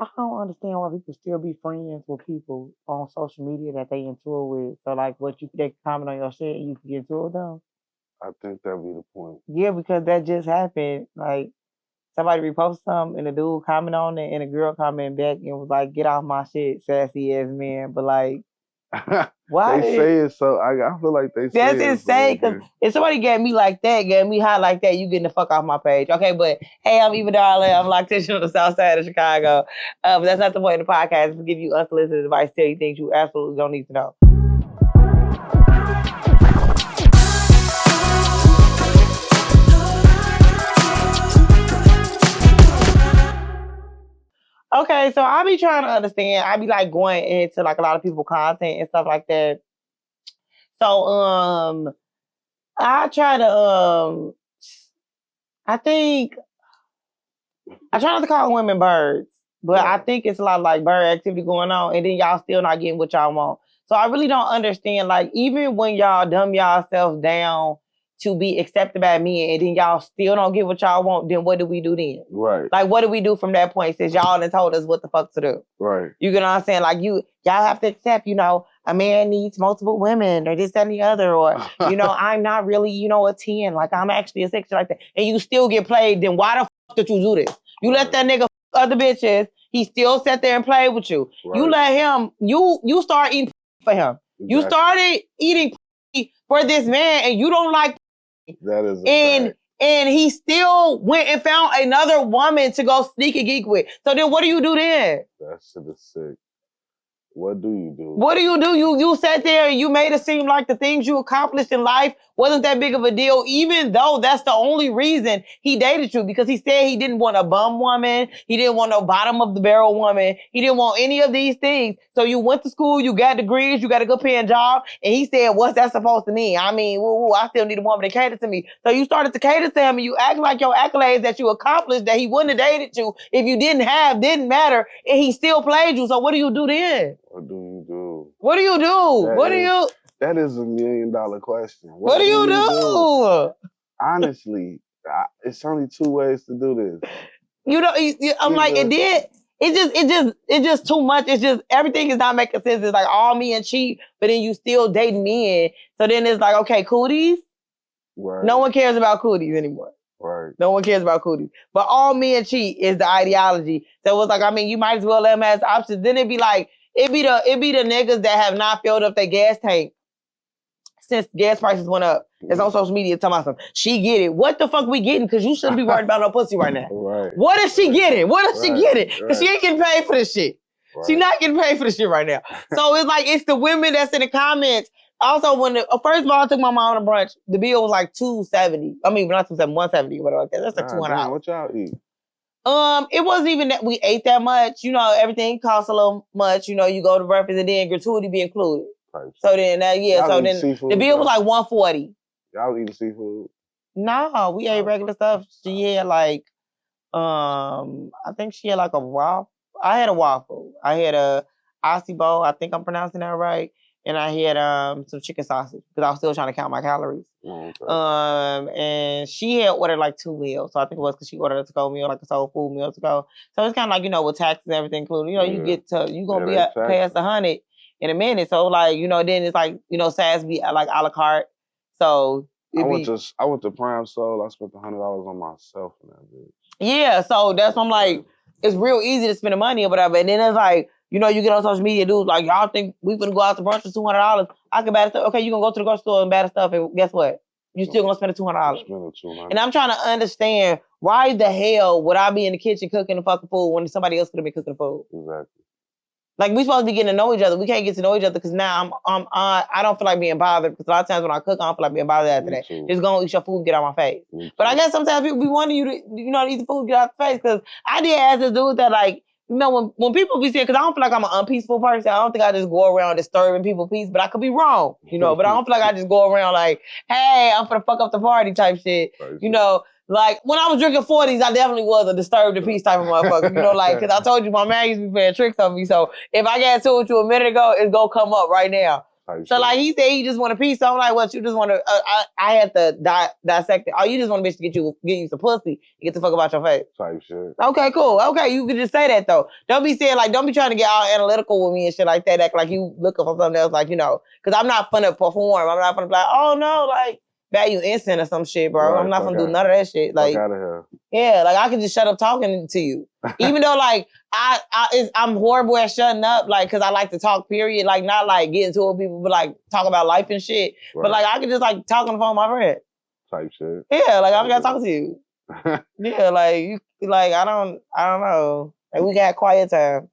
I don't understand why people still be friends with people on social media that they into it with. So like, they comment on your shit and you can get into it with them. I think that'd be the point. Yeah, because that just happened. Like somebody reposted something and the dude comment on it and the girl comment back and was like, "Get off my shit, sassy ass man." But like, why they say it so? I feel like they say that's it. insane. Because if somebody get me like that, get me high like that, you getting the fuck off my page. Okay, but hey, I'm Eva Darling. I'm lactation on the south side of Chicago. But that's not the point of the podcast. It's to give you unsolicited advice, tell you things you absolutely don't need to know. Okay, so I be trying to understand. I be like going into like a lot of people content and stuff like that. So I try to I think I try not to call women birds, but I think it's a lot of like bird activity going on, and then y'all still not getting what y'all want. So I really don't understand. Like even when y'all dumb yourselves down to be accepted by men, and then y'all still don't get what y'all want, then what do we do then? Right. Like what do we do from that point since y'all done told us what the fuck to do? Right. You get what I'm saying? Like y'all have to accept, a man needs multiple women or this, that, and the other, or, I'm not really, a 10. Like I'm actually a 6 like that. And you still get played, then why the fuck did you do this? You let that nigga fuck other bitches. He still sat there and played with you. Right. You let him, you start eating for him. Exactly. You started eating for this man and you don't like that is a fact. And he still went and found another woman to go sneak and geek with. So then what do you do then? That shit is sick. What do you do? What do? You sat there and you made it seem like the things you accomplished in life wasn't that big of a deal, even though that's the only reason he dated you, because he said he didn't want a bum woman. He didn't want no bottom of the barrel woman. He didn't want any of these things. So you went to school, you got degrees, you got a good paying job, and he said, what's that supposed to mean? I mean, I still need a woman to cater to me. So you started to cater to him and you act like your accolades that you accomplished that he wouldn't have dated you if you didn't matter, and he still played you. So what do you do then? What do you do? What do you do? That is $1 million question. What do you do? Honestly, it's only 2 ways to do this. I'm like, it's just too much. It's just, everything is not making sense. It's like all men cheat, but then you still dating men. So then it's like, okay, cooties. Right. No one cares about cooties anymore. Right. No one cares about cooties. But all men cheat is the ideology. So it's like, you might as well let them as options. Then it'd be like, it be the niggas that have not filled up their gas tank since gas prices went up. It's on social media talking about something. She get it. What the fuck we getting? Because you shouldn't be worried about no pussy right now. Right. What is she getting? What is she getting? Because she ain't getting paid for this shit. Right. She's not getting paid for this shit right now. So it's like, it's the women that's in the comments. Also, first of all, I took my mom to brunch. The bill was like $270. I mean, not $270, $170, whatever. That's like $200. What y'all eat? It wasn't even that we ate that much. Everything costs a little much. You go to breakfast and then gratuity be included. Right. So then the bill was like $140. Y'all eating seafood? No, we ate regular stuff. She had like, I think she had like a waffle. I had a waffle. I had a Aussie bowl. I think I'm pronouncing that right. And I had some chicken sausage because I was still trying to count my calories. Okay. And she had ordered like 2 meals. So I think it was because she ordered a to-go meal, like a soul food meal to go. So it's kind of like, with taxes and everything included, you're going to be past 100 in a minute. So like, then it's like, SAS be like a la carte. So I went to Prime Soul. I spent $100 on myself in that bitch. Yeah. So that's why I'm like, it's real easy to spend the money or whatever. And then it's like, you get on social media, dudes like, y'all think we finna go out to brunch for $200? I can buy stuff. Okay, you gonna go to the grocery store and buy the stuff, and guess what? You still gonna spend the $200. And I'm trying to understand why the hell would I be in the kitchen cooking the fucking food when somebody else could have been cooking the food? Exactly. Like, we supposed to be getting to know each other. We can't get to know each other because now I don't feel like being bothered, because a lot of times when I cook, I don't feel like being bothered after that. Just go eat your food and get out my face. But I guess sometimes people be wanting you to, eat the food and get out the face, because I did ask this dude that, like, when people be saying, because I don't feel like I'm an unpeaceful person. I don't think I just go around disturbing people's peace, but I could be wrong, but I don't feel like I just go around like, hey, I'm finna fuck up the party type shit, Like, when I was drinking 40s, I definitely was a disturb the peace type of motherfucker, because I told you my man used to be playing tricks on me, so if I got to it with you a minute ago, it's gonna come up right now. So like he said, he just want a piece. So I'm like, what? You just want to? I had to dissect it. Oh, you just want a bitch to get you some pussy and get the fuck about your face. Type shit. Okay, cool. Okay, you can just say that though. Don't be saying like, don't be trying to get all analytical with me and shit like that. Act like you looking for something else, like because I'm not finna perform. I'm not finna be like, oh no, like value instant or some shit, bro. Right, I'm not finna do none of that shit. Like, fuck out of here. Yeah, like I can just shut up talking to you, even though like I'm horrible at shutting up, like because I like to talk. Period. Like not like getting to people, but like talk about life and shit. Right. But like I can just like talk on the phone with my friend. Type shit. Yeah, like I gotta talk to you. Yeah, like you, like I don't know. Like we got quiet time.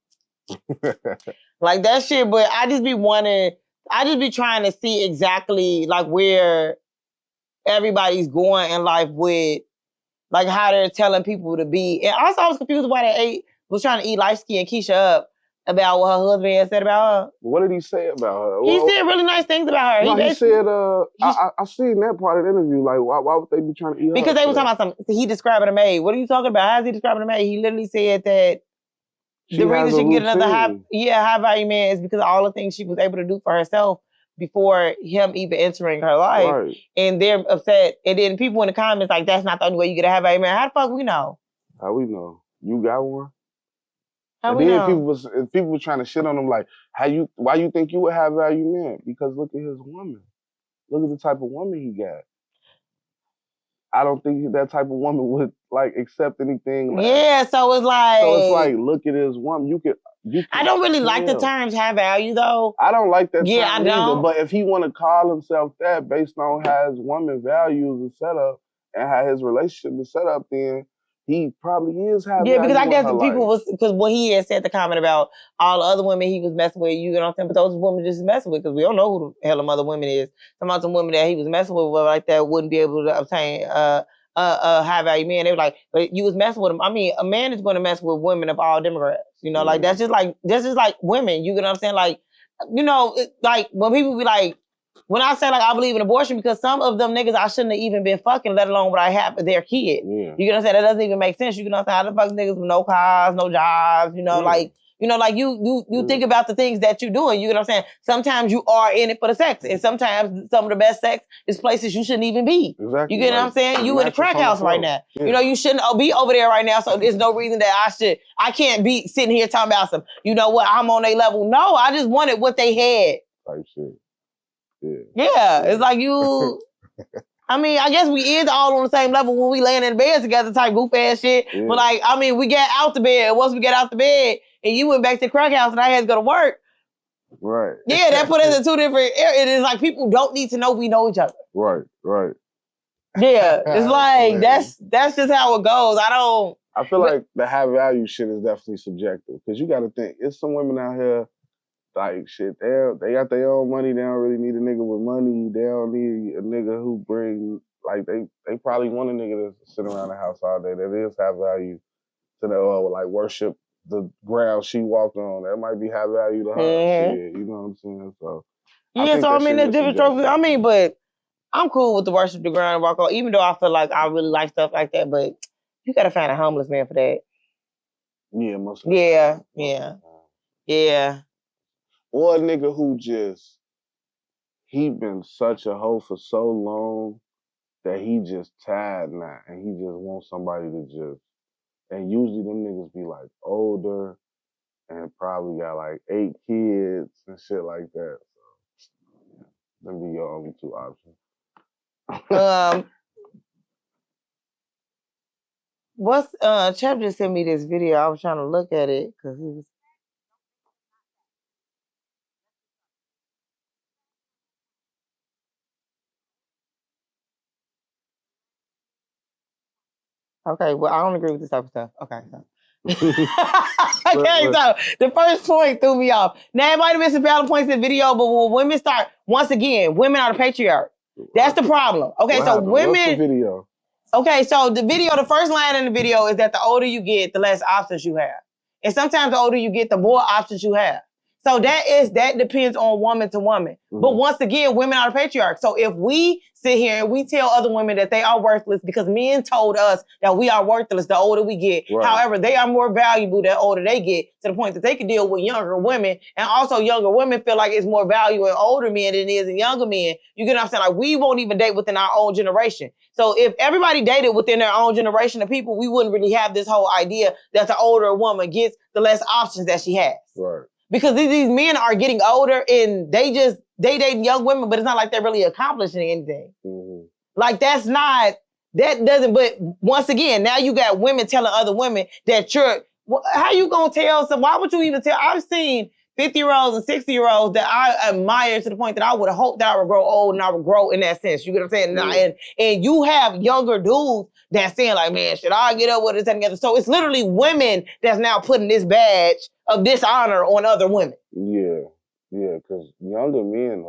Like that shit, but I just be trying to see exactly like where everybody's going in life with. Like how they're telling people to be. And also I was confused why they was trying to eat light-skinned Keisha up about what her husband had said about her. What did he say about her? He said really nice things about her. No, he said, I seen that part of the interview. Like, why would they be trying to eat her? Because they were talking about something. He describing a maid. What are you talking about? How's he describing a maid? He literally said that the reason she can get another high value man is because of all the things she was able to do for herself before him even entering her life. Right. And they're upset. And then people in the comments like, that's not the only way you get a high value man. How the fuck we know? How we know? You got one? How and we then know? people were trying to shit on him like, why you think you would have value man? Because look at his woman. Look at the type of woman he got. I don't think that type of woman would like accept anything. Like, yeah, so it's like look at his woman. You can I don't really like the terms high value though. I don't like that term I don't. either. But if he want to call himself that based on how his woman values and set up and how his relationship is set up, then he probably is high value. Yeah, because I guess the people was because when he had said the comment about all the other women he was messing with, you know what I'm saying? But those women just messing with because we don't know who the hell them other women is. Some other women that he was messing with like that wouldn't be able to obtain a high value man. They were like, but you was messing with him. I mean, a man is going to mess with women of all demographics. Like that's just like women. You know what I'm saying? Like, like when people be like, when I say like I believe in abortion, because some of them niggas I shouldn't have even been fucking, let alone what I have for their kid. Yeah. You know what I'm saying? That doesn't even make sense. You know what I'm saying? How the fuck niggas with no cars, no jobs, like you think about the things that you're doing. You know what I'm saying? Sometimes you are in it for the sex, and sometimes some of the best sex is places you shouldn't even be. Exactly. You get what I'm saying? You in the crack house right now. Yeah. You shouldn't be over there right now. So there's no reason that I can't be sitting here talking about some. You know what? I'm on their level. No, I just wanted what they had. Type shit. Yeah, it's like you. I mean, I guess we is all on the same level when we laying in bed together, type goof ass shit. Yeah. But like, I mean, we get out the bed. Once we get out the bed, and you went back to the crack house, and I had to go to work. Right. Yeah, that put us in two different areas. It is like people don't need to know we know each other. Right. Yeah, it's like that's just how it goes. I feel like the high value shit is definitely subjective because you got to think it's some women out here. Like shit, they got their own money. They don't really need a nigga with money. They don't need a nigga who bring like they probably want a nigga to sit around the house all day. That is high value to them, or like worship the ground she walked on. That might be high value to her. Mm-hmm. Shit, you know what I'm saying? So I mean there's different trophies. I mean, but I'm cool with the worship the ground and walk on, even though I feel like I really like stuff like that. But you gotta find a homeless man for that. Yeah, most. Yeah. Or a nigga who he been such a hoe for so long that he just tired now and he just wants somebody to and usually them niggas be like older and probably got like 8 kids and shit like that. So them be your only 2 options. Chap just sent me this video. I was trying to look at it because he was. Okay, well, I don't agree with this type of stuff. Okay, so. Okay, so the first point threw me off. Now, it might have been some valid points in the video, but when women start, once again, women are the patriarch. That's the problem. Okay, so women. What's the video? Okay, so the first line in the video is that the older you get, the less options you have. And sometimes the older you get, the more options you have. So that depends on woman to woman. Mm-hmm. But once again, women are the patriarchs. So if we sit here and we tell other women that they are worthless because men told us that we are worthless the older we get. Right. However, they are more valuable the older they get, to the point that they can deal with younger women. And also younger women feel like it's more value in older men than it is in younger men. You get what I'm saying? Like, we won't even date within our own generation. So if everybody dated within their own generation of people, we wouldn't really have this whole idea that the older a woman gets, the less options that she has. Right. Because these men are getting older and they date young women, but it's not like they're really accomplishing anything. Mm-hmm. Like, that doesn't, but once again, now you got women telling other women that how you gonna tell why would you even tell? I've seen 50-year-olds and 60-year-olds that I admire to the point that I would hope that I would grow old and I would grow in that sense. You get what I'm saying? Yeah. And you have younger dudes that's saying like, man, should I get up with this and together? So it's literally women that's now putting this badge of dishonor on other women. Yeah, because younger men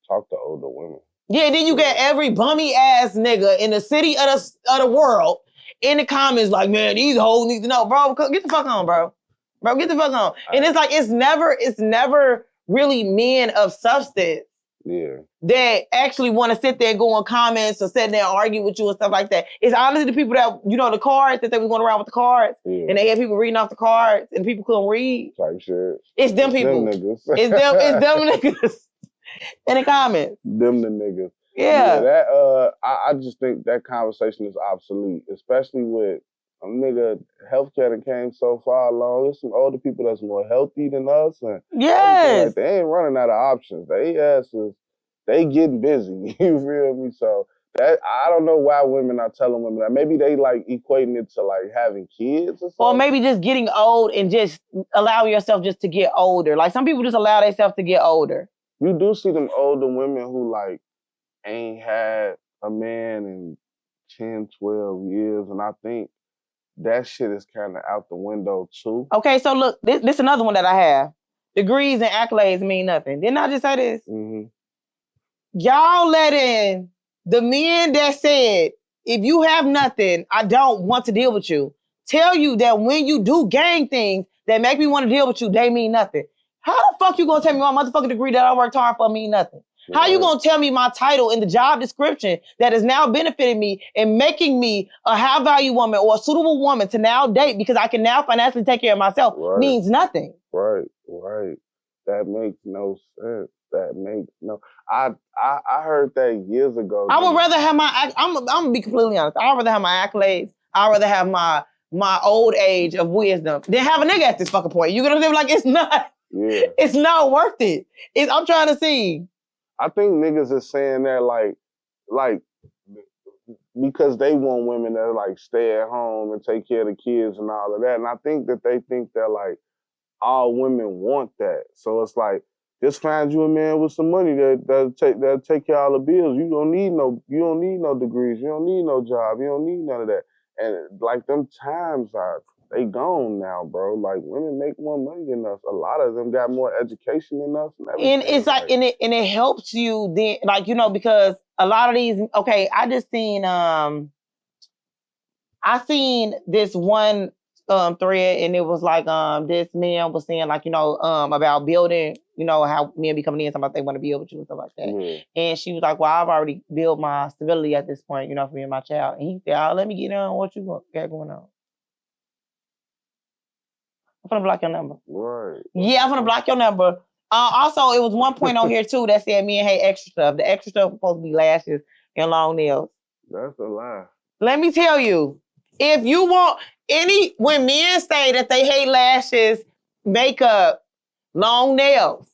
talk to older women. Yeah, then you get every bummy ass nigga in the city of the world in the comments like, man, these hoes need to know, bro. Get the fuck on, bro. Bro, get the fuck on. And it's like, it's never really men of substance. Yeah. That actually want to sit there and go on comments or sit there and argue with you and stuff like that. It's honestly the people that, the cards that they was going around with the cards. Yeah. And they had people reading off the cards and people couldn't read. Type shit. It's them people. Them niggas. It's them niggas in the comments. Them the niggas. Yeah. That I just think that conversation is obsolete, especially with a nigga, healthcare that came so far along. There's some older people that's more healthy than us, and yes, like, they ain't running out of options. They getting busy. You feel me? So that, I don't know why women are telling women that. Maybe they like equating it to like having kids or something. Or maybe just getting old and just allow yourself just to get older. Like, some people just allow themselves to get older. You do see them older women who like ain't had a man in 10, 12 years, and I think that shit is kind of out the window too. Okay, so look, this another one that I have. Degrees and accolades mean nothing. Didn't I just say this? Mm-hmm. Y'all letting the men that said, if you have nothing, I don't want to deal with you, tell you that when you do gain things that make me want to deal with you, they mean nothing. How the fuck you gonna tell me my motherfucking degree that I worked hard for mean nothing? How you gonna tell me my title in the job description that is now benefiting me and making me a high value woman or a suitable woman to now date because I can now financially take care of myself means nothing? Right. That makes no sense. I heard that years ago. I would rather have I'm gonna be completely honest. I'd rather have my accolades. I'd rather have my old age of wisdom than have a nigga at this fucking point. You get what I'm saying? Like, it's not. Yeah. It's not worth it. I'm trying to see. I think niggas is saying that like because they want women that like stay at home and take care of the kids and all of that. And I think that they think that like all women want that. So it's like, just find you a man with some money that'll take care of all the bills. You don't need no degrees. You don't need no job. You don't need none of that. And like, them times they gone now, bro. Like, women make more money than us. A lot of them got more education than us. And it's like, and it helps you then, like, because a lot of these, okay, I just seen, I seen this one thread, and it was like, this man was saying like, about building, how men be coming in, somebody they want to build with you and stuff like that. Mm-hmm. And she was like, well, I've already built my stability at this point, for me and my child. And he said, let me get on what you got going on. I'm gonna block your number. Right. Yeah, I'm gonna block your number. Also, it was one point on here too that said men hate extra stuff. The extra stuff was supposed to be lashes and long nails. That's a lie. Let me tell you, if you want when men say that they hate lashes, makeup, long nails,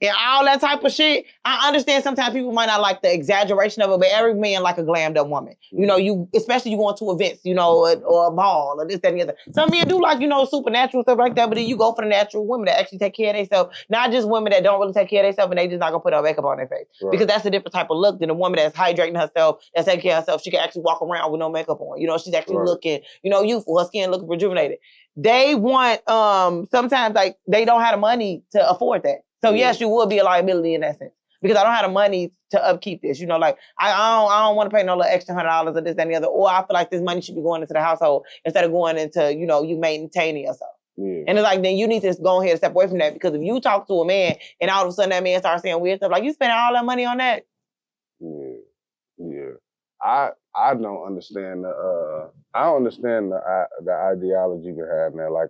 and all that type of shit, I understand sometimes people might not like the exaggeration of it, but every man like a glammed up woman. You especially you going to events, or a ball or this, that, and the other. Some men do like, supernatural stuff like that, but then you go for the natural women that actually take care of themselves. Not just women that don't really take care of themselves and they just not gonna put on makeup on their face. Right. Because that's a different type of look than a woman that's hydrating herself, that's taking care of herself. She can actually walk around with no makeup on. She's actually looking, youthful, her skin looking rejuvenated. They want, sometimes like they don't have the money to afford that. So yes, you would be a liability in that sense. Because I don't have the money to upkeep this. Like, I don't want to pay no little extra $100 or this, that, and the other. Or I feel like this money should be going into the household instead of going into, you maintaining yourself. Yeah. And it's like, then you need to go ahead and step away from that, because if you talk to a man and all of a sudden that man starts saying weird stuff, like, you spending all that money on that? Yeah. I don't understand I don't understand the ideology behind that. Like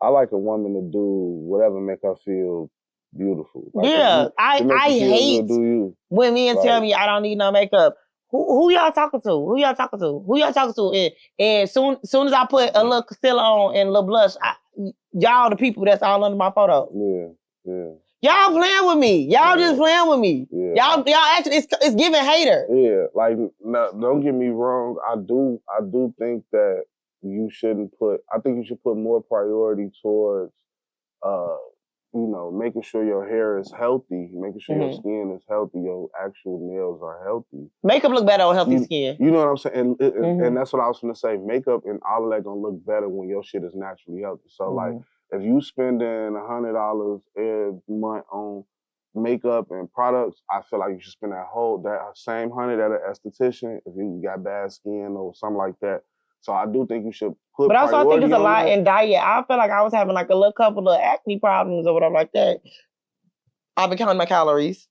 I like a woman to do whatever make her feel beautiful. Like, yeah, I hate good, when men tell me I don't need no makeup. Who y'all talking to? Who y'all talking to? And soon as I put a little concealer on and a little blush, y'all the people that's all under my photo. Yeah. Y'all playing with me. Y'all just playing with me. Yeah. Y'all actually, it's giving hater. Yeah, like, no, don't get me wrong. I do think that you shouldn't put. I think you should put more priority towards, making sure your hair is healthy, making sure your skin is healthy, your actual nails are healthy. Makeup look better on healthy skin. You know what I'm saying? And that's what I was gonna say. Makeup and all of that gonna look better when your shit is naturally healthy. So like, if you spending $100 every month on makeup and products, I feel like you should spend that same $100 at an esthetician if you got bad skin or something like that. So I do think you should put. But also, I think it's a lot in diet. I feel like I was having like a little couple of acne problems or whatever like that. I've been counting my calories.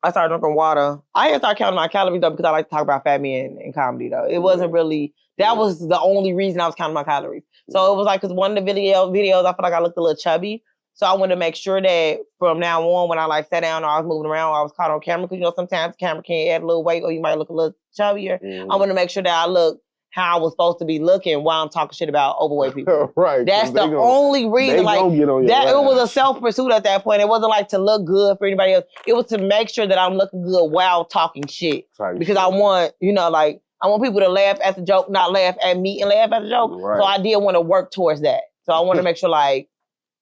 I started drinking water. I didn't start counting my calories though because I like to talk about fat men in comedy though. It wasn't really, that was the only reason I was counting my calories. So it was like, because one of the videos, I felt like I looked a little chubby. So I wanted to make sure that from now on, when I like sat down or I was moving around or I was caught on camera, because sometimes the camera can add a little weight or you might look a little chubbier. I want to make sure that I look how I was supposed to be looking while I'm talking shit about overweight people. Right. That's the only reason. Like, that it was a self-pursuit at that point. It wasn't like to look good for anybody else. It was to make sure that I'm looking good while talking shit. Because I want, I want people to laugh at the joke, not laugh at me and laugh at the joke. Right. So I did want to work towards that. So I want to make sure like,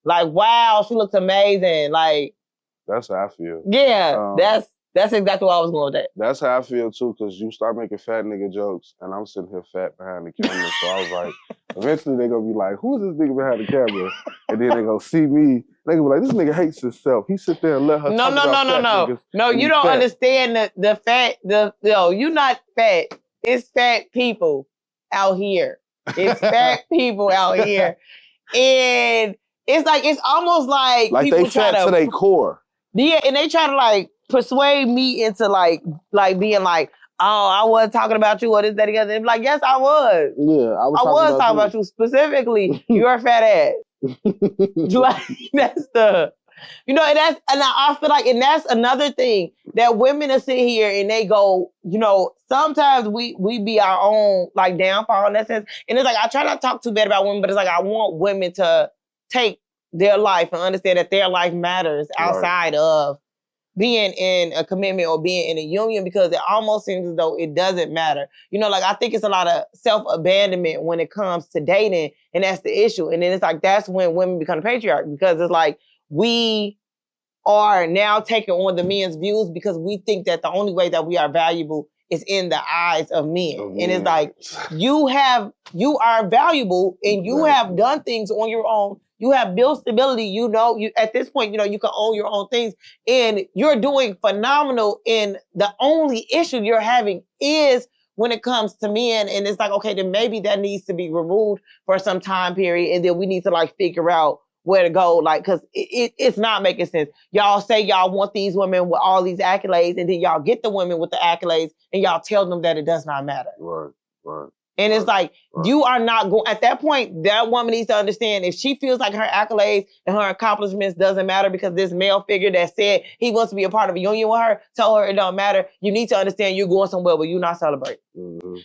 wow, she looks amazing. Like, that's how I feel. Yeah, that's exactly what I was going with that. That's how I feel too, because you start making fat nigga jokes, and I'm sitting here fat behind the camera. So I was like, eventually they're gonna be like, who is this nigga behind the camera? And then they're gonna see me. They gonna be like, this nigga hates himself. He sit there and let her talk about fat niggas. No, you don't understand the fat. You're not fat. It's fat people out here. It's fat people out here, and it's almost like people they fat to their core. Yeah, and they try to like persuade me into like being like, oh, I wasn't talking about you or this, that, and the other. Like, yes, I was. Yeah, I was talking about you specifically. You're a fat ass. Like, that's the, and I feel like, and that's another thing that women are sitting here and they go, sometimes we be our own like downfall in that sense. And it's like, I try not to talk too bad about women, but it's like, I want women to take their life and understand that their life matters outside of being in a commitment or being in a union, because it almost seems as though it doesn't matter. Like, I think it's a lot of self-abandonment when it comes to dating, and that's the issue. And then it's like, that's when women become patriarchy, because it's like, we are now taking on the men's views because we think that the only way that we are valuable is in the eyes of men. And it's like, you are valuable and you have done things on your own. You have built stability. You at this point, you can own your own things, and you're doing phenomenal. And the only issue you're having is when it comes to men. And it's like, okay, then maybe that needs to be removed for some time period. And then we need to like figure out where to go, like, because it's not making sense. Y'all say y'all want these women with all these accolades, and then y'all get the women with the accolades, and y'all tell them that it does not matter. Right. And it's like, you are not going, at that point, that woman needs to understand, if she feels like her accolades and her accomplishments doesn't matter because this male figure that said he wants to be a part of a union with her, tell her it don't matter. You need to understand you're going somewhere where you're not celebrating.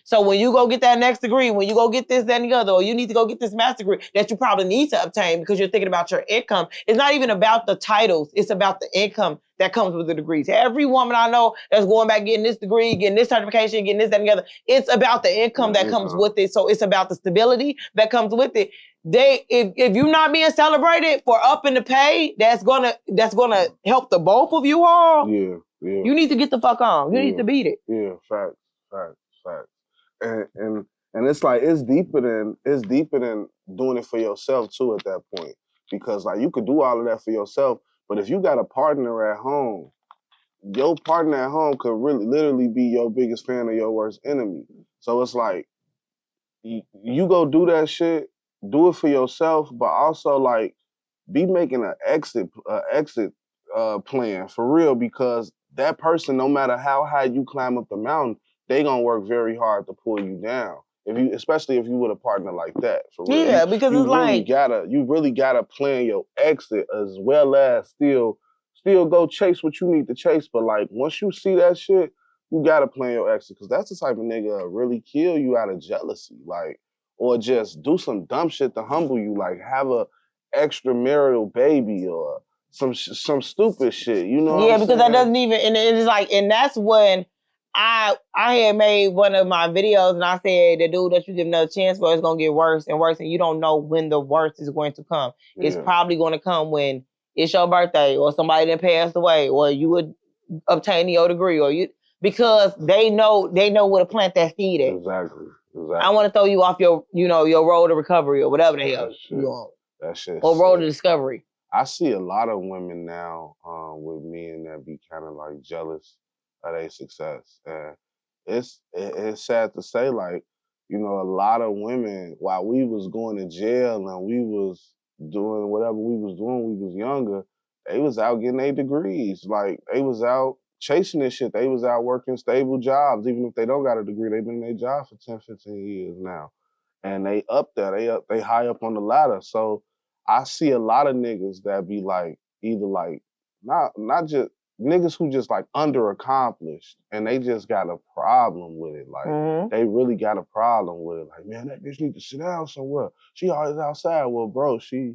So when you go get that next degree, when you go get this, that, and the other, or you need to go get this master's degree that you probably need to obtain because you're thinking about your income, it's not even about the titles. It's about the income that comes with the degrees. Every woman I know that's going back, getting this degree, getting this certification, getting this, that, and the other, it's about the income that comes with it. So it's about the stability that comes with it. If you're not being celebrated for upping the pay, that's gonna help the both of you all. Yeah. You need to get the fuck on. You need to beat it. Yeah, facts. And it's like, it's deeper than doing it for yourself too at that point. Because like, you could do all of that for yourself, but if you got a partner at home, your partner at home could really literally be your biggest fan or your worst enemy. So it's like, you go do that shit, do it for yourself, but also like be making an exit plan for real, because that person, no matter how high you climb up the mountain, they gonna work very hard to pull you down. Especially if you with a partner like that, for real. Yeah, because it's like You really gotta plan your exit, as well as still go chase what you need to chase. But like once you see that shit, you gotta plan your exit, because that's the type of nigga that really kill you out of jealousy, like, or just do some dumb shit to humble you, like have a extramarital baby or some stupid shit. You know what I'm because saying? that doesn't even, and it's like, and that's when I had made one of my videos and I said the dude that you give another chance for is gonna get worse and worse, and you don't know when the worst is going to come. Yeah. It's probably gonna come when it's your birthday or somebody that passed away or you would obtain your degree or you, because they know where to plant that seed at. Exactly. I want to throw you off your, your road to recovery or whatever the hell you on. That shit. Or road to discovery. I see a lot of women now with men that be kind of like jealous of their success, and it's sad to say, like, a lot of women, while we was going to jail and we was doing whatever we was doing, we was younger, they was out getting their degrees, like they was out chasing this shit. They was out working stable jobs, even if they don't got a degree. They've been in their job for 10, 15 years now, and they up there, they high up on the ladder. So I see a lot of niggas that be like, either like, not just niggas who just like underaccomplished and they just got a problem with it. Like they really got a problem with it. Like, man, that bitch need to sit down somewhere. She always outside. Well, bro, she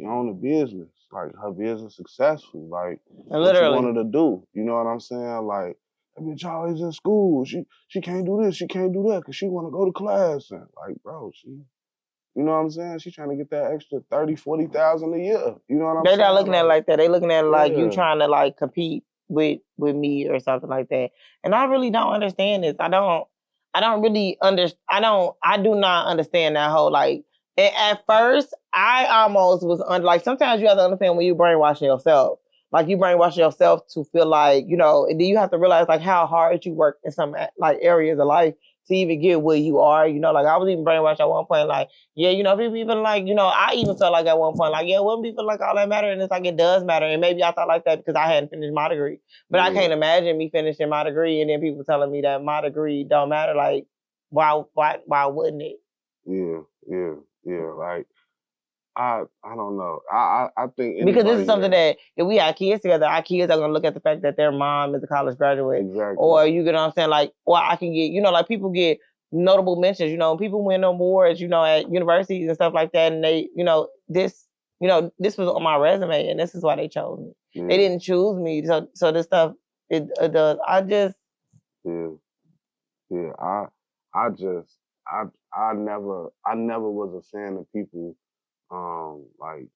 own a business. Like her business successful. Like what you want her to do. You know what I'm saying? Like that bitch always in school. She can't do this, she can't do that because she wanna go to class. And like, bro, you know what I'm saying? She's trying to get that extra 30, 40,000 a year. You know what I'm saying? They're not looking at it like that. They looking at it like you trying to like compete with me or something like that. And I really don't understand this. I don't really understand. I do not understand that whole like, at first I almost was under, like, sometimes you have to understand when you brainwashing yourself. Like you brainwashing yourself to feel like, and then you have to realize like how hard you work in some like areas of life to even get where you are. Like I was even brainwashed at one point, like, yeah, people even like, I even felt like at one point, like, yeah, it wouldn't be feel like all that matter. And it's like, it does matter. And maybe I thought like that because I hadn't finished my degree. But I can't imagine me finishing my degree and then people telling me that my degree don't matter. Like, why wouldn't it? Yeah. Like, I don't know. I think because this is something that if we have kids together, our kids are gonna look at the fact that their mom is a college graduate. Exactly. Or you get what I'm saying? Like, or I can get, like people get notable mentions, people win awards, at universities and stuff like that, and they, this was on my resume and this is why they chose me. Yeah. They didn't choose me. So this stuff it does. I just I never was a fan of people like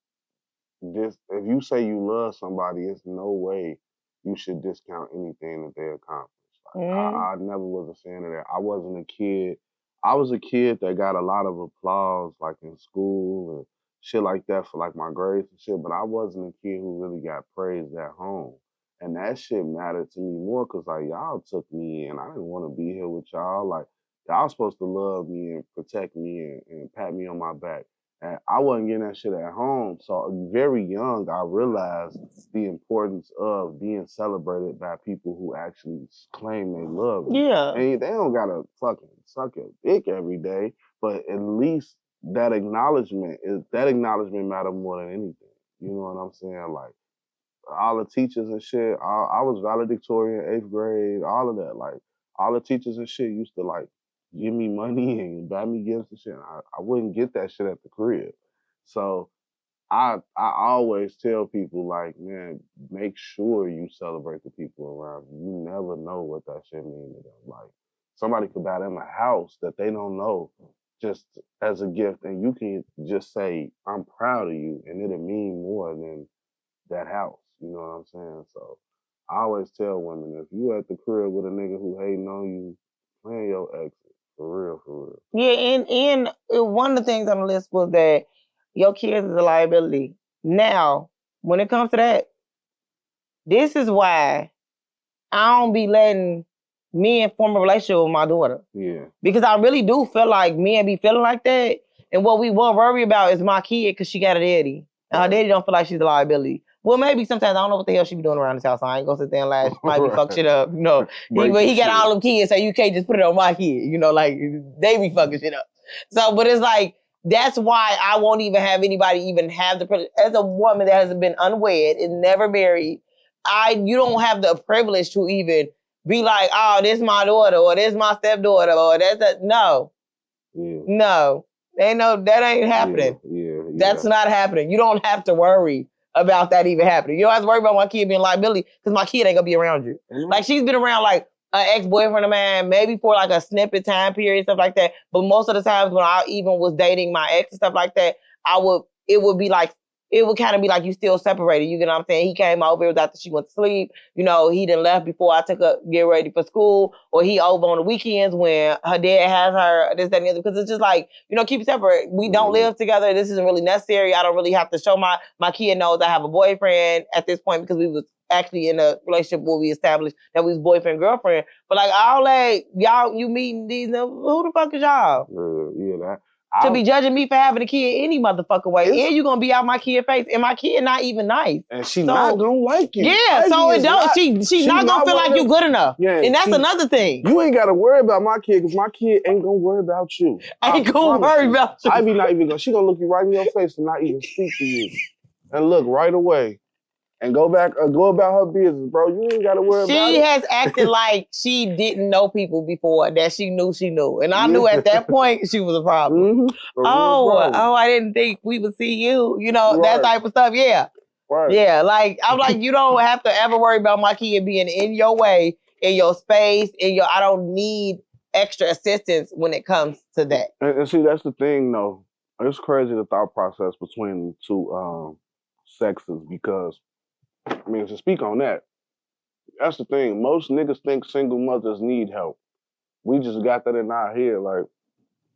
this. If you say you love somebody, it's no way you should discount anything that they accomplished. Like, I never was a fan of that. I wasn't a kid. I was a kid that got a lot of applause, like in school and shit like that for like my grades and shit. But I wasn't a kid who really got praised at home, and that shit mattered to me more because like y'all took me in. I didn't want to be here with y'all. Like y'all supposed to love me and protect me and pat me on my back. And I wasn't getting that shit at home. So very young, I realized the importance of being celebrated by people who actually claim they love you. Yeah. And they don't gotta fucking suck your dick every day, but at least that acknowledgement matter more than anything. You know what I'm saying? Like all the teachers and shit, I was valedictorian, 8th grade, all of that. Like all the teachers and shit used to like give me money and buy me gifts and shit. I wouldn't get that shit at the crib. So I always tell people like, man, make sure you celebrate the people around you. You never know what that shit means to them. Like somebody could buy them a house that they don't know just as a gift, and you can just say, I'm proud of you, and it'll mean more than that house. You know what I'm saying? So I always tell women, if you at the crib with a nigga who hating on you, plan your exit. For real. Yeah, and one of the things on the list was that your kids is a liability. Now, when it comes to that, this is why I don't be letting men form a relationship with my daughter. Yeah. Because I really do feel like men be feeling like that. And what we won't worry about is my kid because she got a daddy. And her daddy don't feel like she's a liability. Well, maybe sometimes I don't know what the hell she be doing around this house. So I ain't gonna sit there and lie. She might be fuck shit up. You know, he got all them kids, so you can't just put it on my kid. You know, like they be fucking shit up. So, but it's like, that's why I won't even have anybody even have the privilege. As a woman that has been unwed and never married, you don't have the privilege to even be like, oh, this my daughter, or this my stepdaughter, or no. Yeah. No. That ain't happening. Yeah. That's not happening. You don't have to worry about that even happening. You don't have to worry about my kid being liability because my kid ain't gonna be around you. Mm-hmm. Like, she's been around like an ex-boyfriend of mine, maybe for like a snippet time period, stuff like that. But most of the times when I even was dating my ex and stuff like that, it would kind of be like you still separated. You get what I'm saying? He came over after she went to sleep. You know, he done left before I took her get ready for school, or he over on the weekends when her dad has her, this, that, and the other. Because it's just like, keep it separate. We don't live together. This isn't really necessary. I don't really have to show my kid knows I have a boyfriend at this point because we was actually in a relationship where we established that we was boyfriend, girlfriend. But like all that, y'all, you meeting these, who the fuck is y'all? To be judging me for having a kid any motherfucking way. And you gonna be out my kid face. And my kid not even nice. And she not gonna like you. Yeah, so it don't. She's not gonna feel like you good enough. Yeah, and that's another thing. You ain't gotta worry about my kid because my kid ain't gonna worry about you. Ain't gonna worry about you. I be not even gonna. She gonna look you right in your face and not even speak to you. And look right away. And go about her business, bro. You ain't got to worry about it. She has acted like she didn't know people before that she knew she knew. And I knew at that point she was a problem. Mm-hmm. I didn't think we would see you. That type of stuff. Yeah. Right. Yeah, like, I'm like, you don't have to ever worry about my kid being in your way, in your space, I don't need extra assistance when it comes to that. And see, that's the thing, though. It's crazy, the thought process between the two sexes, because to speak on that, that's the thing. Most niggas think single mothers need help. We just got that in our head, like,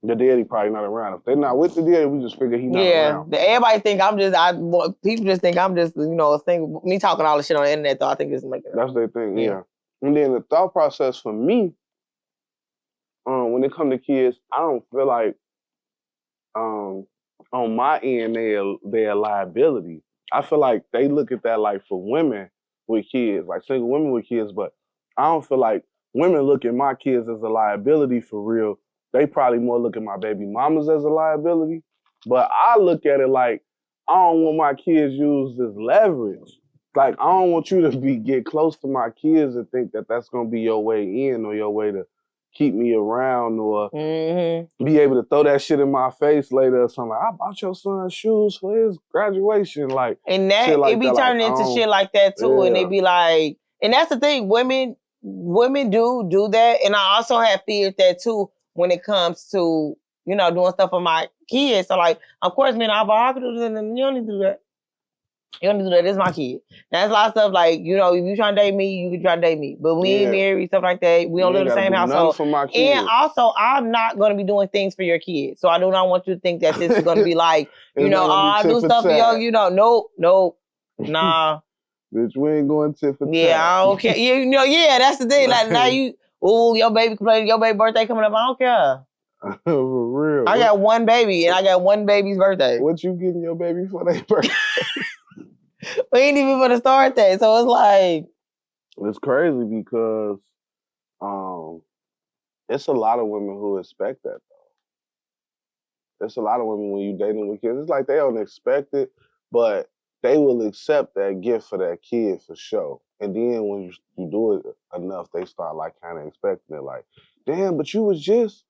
the daddy probably not around. If they're not with the daddy, we just figure he not around. Everybody think people just think I'm just, a single, me talking all this shit on the internet, though, I think it's making That's their thing, yeah. And then the thought process for me, when it comes to kids, I don't feel like, on my end, they're a liability. I feel like they look at that like for women with kids, like single women with kids, but I don't feel like women look at my kids as a liability for real. They probably more look at my baby mamas as a liability, but I look at it like I don't want my kids used as leverage. Like, I don't want you to get close to my kids and think that that's going to be your way in or your way to keep me around or be able to throw that shit in my face later or something. Like, I bought your son shoes for his graduation. Like, and that, like it be turning into shit like that too. Yeah. And they be like, and that's the thing, women do that. And I also have feared that too when it comes to, doing stuff for my kids. So like, of course, man, I can do this, and you don't need to do that. You don't need to do that. This is my kid. That's a lot of stuff like, if you trying to date me, you can try to date me. But we ain't married, stuff like that. We don't live in the same household. And also, I'm not going to be doing things for your kids. So I do not want you to think that this is going to be like, I do stuff for you. Nope. Nah. Bitch, we ain't going tit for tat. Yeah, I don't care. That's the thing. Like, now your baby complaining, your baby birthday coming up. I don't care. For real. I got one baby, and I got one baby's birthday. What you getting your baby for their birthday? We ain't even for the start that, so it's like it's crazy because it's a lot of women who expect that though. It's a lot of women when you dating with kids, it's like they don't expect it, but they will accept that gift for that kid for sure. And then when you do it enough, they start like kind of expecting it, like, damn, but you was just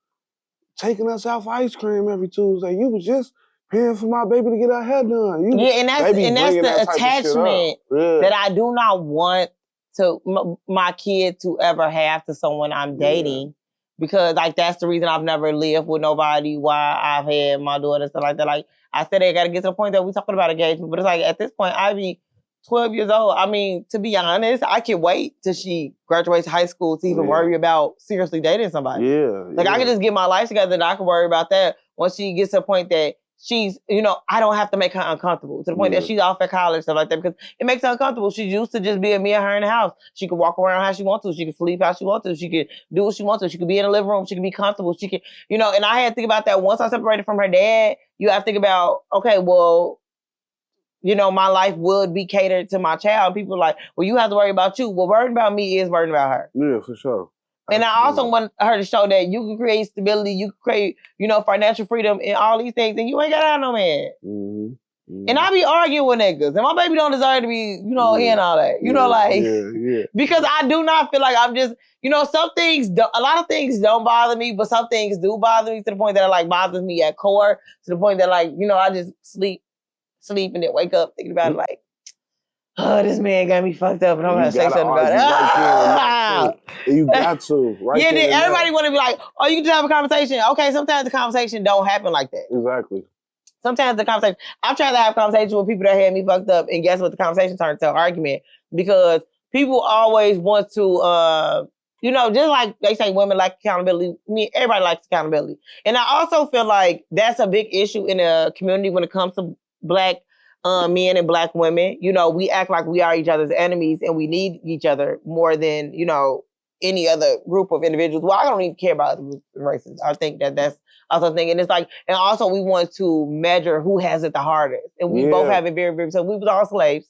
taking us out for ice cream every Tuesday. You was just paying for my baby to get her hair done. And that's the attachment that I do not want my kid to ever have to someone I'm dating, because like that's the reason I've never lived with nobody. Why I've had my daughter and stuff like that. Like I said, I got to get to the point that we're talking about engagement, but it's like at this point I be 12 years old. I mean, to be honest, I can wait till she graduates high school to even worry about seriously dating somebody. I can just get my life together and I can worry about that once she gets to a point that she's, I don't have to make her uncomfortable to the point that she's off at college, stuff like that, because it makes her uncomfortable. She's used to just being me and her in the house. She can walk around how she wants to. She can sleep how she wants to. She can do what she wants to. She can be in the living room. She can be comfortable. She can, and I had to think about that once I separated from her dad. You have to think about, okay, well, my life would be catered to my child. People are like, well, you have to worry about you. Well, worrying about me is worrying about her. Yeah, for sure. And I also want her to show that you can create stability, you can create, financial freedom and all these things, and you ain't got to have no man. Mm-hmm. And I be arguing with niggas, and my baby don't deserve to be, hearing all that. Because I do not feel like I'm just, some things, a lot of things don't bother me, but some things do bother me to the point that it bothers me at core, to the point that I just sleep and then wake up thinking about it oh, this man got me fucked up and I'm going to say something about it. You got to. Yeah, then everybody want to be like, oh, you can just have a conversation. Okay, sometimes the conversation don't happen like that. Exactly. Sometimes the conversation, I've tried to have conversations with people that had me fucked up, and guess what? The conversation turned to an argument, because people always want to, just like they say women like accountability, everybody likes accountability. And I also feel like that's a big issue in the community when it comes to Black men and Black women. We act like we are each other's enemies and we need each other more than, any other group of individuals. Well, I don't even care about other races. I think that's also thing. And it's and also we want to measure who has it the hardest. And we both have it very, very, so we was all slaves.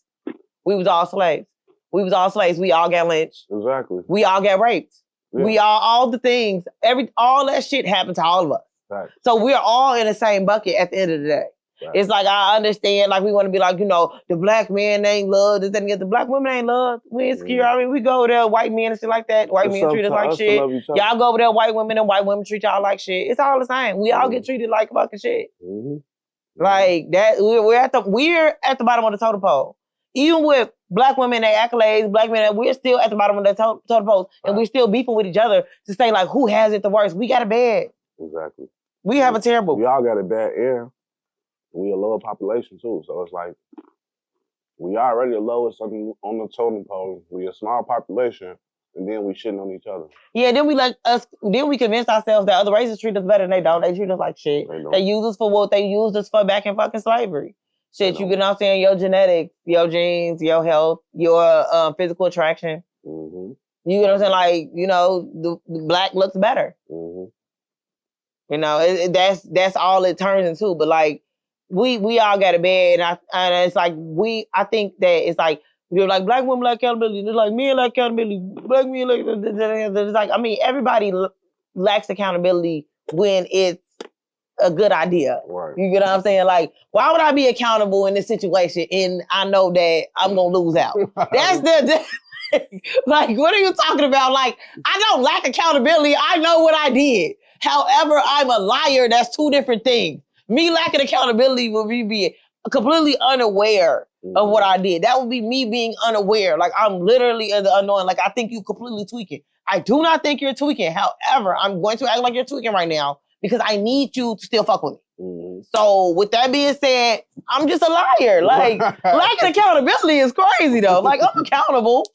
We was all slaves. We all got lynched. Exactly. We all got raped. Yeah. We all the things, all that shit happened to all of us. Right. So we're all in the same bucket at the end of the day. Right. It's I understand, we want to be the Black man ain't loved, the Black women ain't loved. We insecure. I mean, we go over there, white men and shit like that. White men treat us like shit. Y'all go over there, white women, and white women treat y'all like shit. It's all the same. We all get treated like fucking shit. Mm-hmm. Like that, we're at the bottom of the totem pole. Even with Black women, their accolades, Black men, we're still at the bottom of the totem pole, and we're still beefing with each other to say who has it the worst. We got it bad. Exactly. We have a terrible. We all got it bad air. We a lower population too, so it's we already the lowest on the totem pole. We a small population, and then we shitting on each other. Yeah, then we convince ourselves that other races treat us better than they don't. They treat us like shit. They use us for what they used us for back in fucking slavery. Shit, you get what I'm saying? Your genetics, your genes, your health, your physical attraction. Mm-hmm. You get what I'm saying? The Black looks better. Mm-hmm. That's all it turns into. But we all got it bad, and it's I think that it's Black women like accountability, it's men like accountability, Black men like it's everybody lacks accountability when it's a good idea. Right. You get what I'm saying? Why would I be accountable in this situation and I know that I'm gonna lose out? That's what are you talking about? I don't lack accountability. I know what I did. However, I'm a liar. That's two different things. Me lacking accountability would be being completely unaware of what I did. That would be me being unaware. I'm literally in the unknown. I think you completely tweaking. I do not think you're tweaking. However, I'm going to act like you're tweaking right now because I need you to still fuck with me. Mm-hmm. So with that being said, I'm just a liar. Lacking accountability is crazy though. I'm accountable.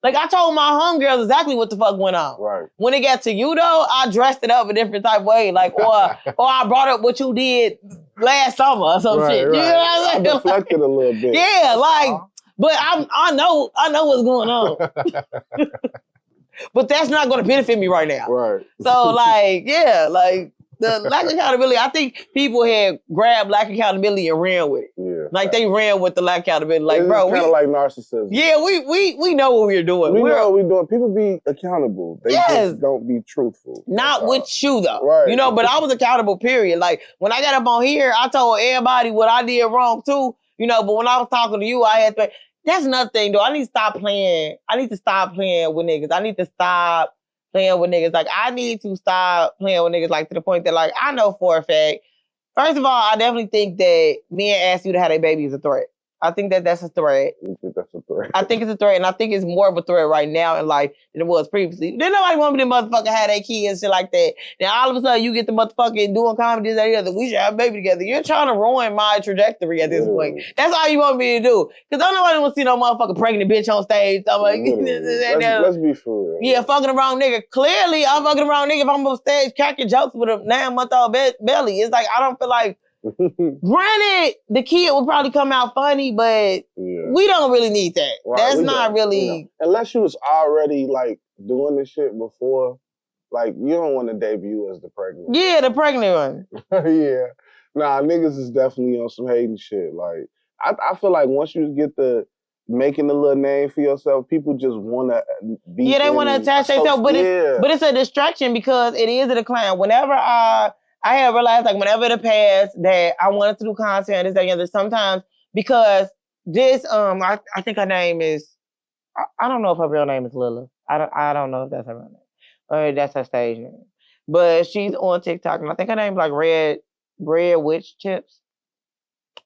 I told my homegirls exactly what the fuck went on. Right. When it got to you though, I dressed it up a different type of way. Or I brought up what you did last summer or some shit. Right. You know what I'm saying? I deflected a little bit. Yeah, but I know what's going on. But that's not gonna benefit me right now. Right. So the lack of accountability, I think people had grabbed lack of accountability and ran with it. Yeah. They ran with the lack of accountability. It's bro, kind of like narcissism. Yeah, we know what we're doing. We know what we're doing. People be accountable. They just don't be truthful. Not with you though. Right. But I was accountable, period. When I got up on here, I told everybody what I did wrong too. But when I was talking to you, I had to. That's another thing though. I need to stop playing. I need to stop playing with niggas. I need to stop playing with niggas. I need to stop playing with niggas to the point that I know for a fact. First of all, I definitely think that men ask you to have a baby is a threat. I think that that's a threat. You think that's a threat? I think it's a threat, and I think it's more of a threat right now in life than it was previously. Then nobody want me to motherfucker have their kids and shit like that. Now all of a sudden you get the motherfucking doing comedy that other. We should have a baby together. You're trying to ruin my trajectory at this point. That's all you want me to do. Because don't nobody want to see no motherfucking pregnant bitch on stage. I'm let's be for real. Yeah, fucking the wrong nigga. Clearly, I'm fucking the wrong nigga if I'm on stage cracking jokes with a 9-month-old belly. It's I don't feel like Granted, the kid would probably come out funny, but we don't really need that. Right, that's not really... You know, unless you was already, like, doing this shit before, like, you don't want to debut as the pregnant one. Yeah, the pregnant one. Yeah. Nah, niggas is definitely on some hating shit. Like, I feel like once you get the making a little name for yourself, people just want to be... Yeah, they want to attach themselves, but it's a distraction because it is a decline. Whenever I have realized, like, whenever the past that I wanted to do content, this, that, and the other, sometimes, because this, I think her name is, I don't know if her real name is Lila. I don't know if that's her real name. Or that's her stage name. But she's on TikTok, and I think her name's like Red Witch Chips.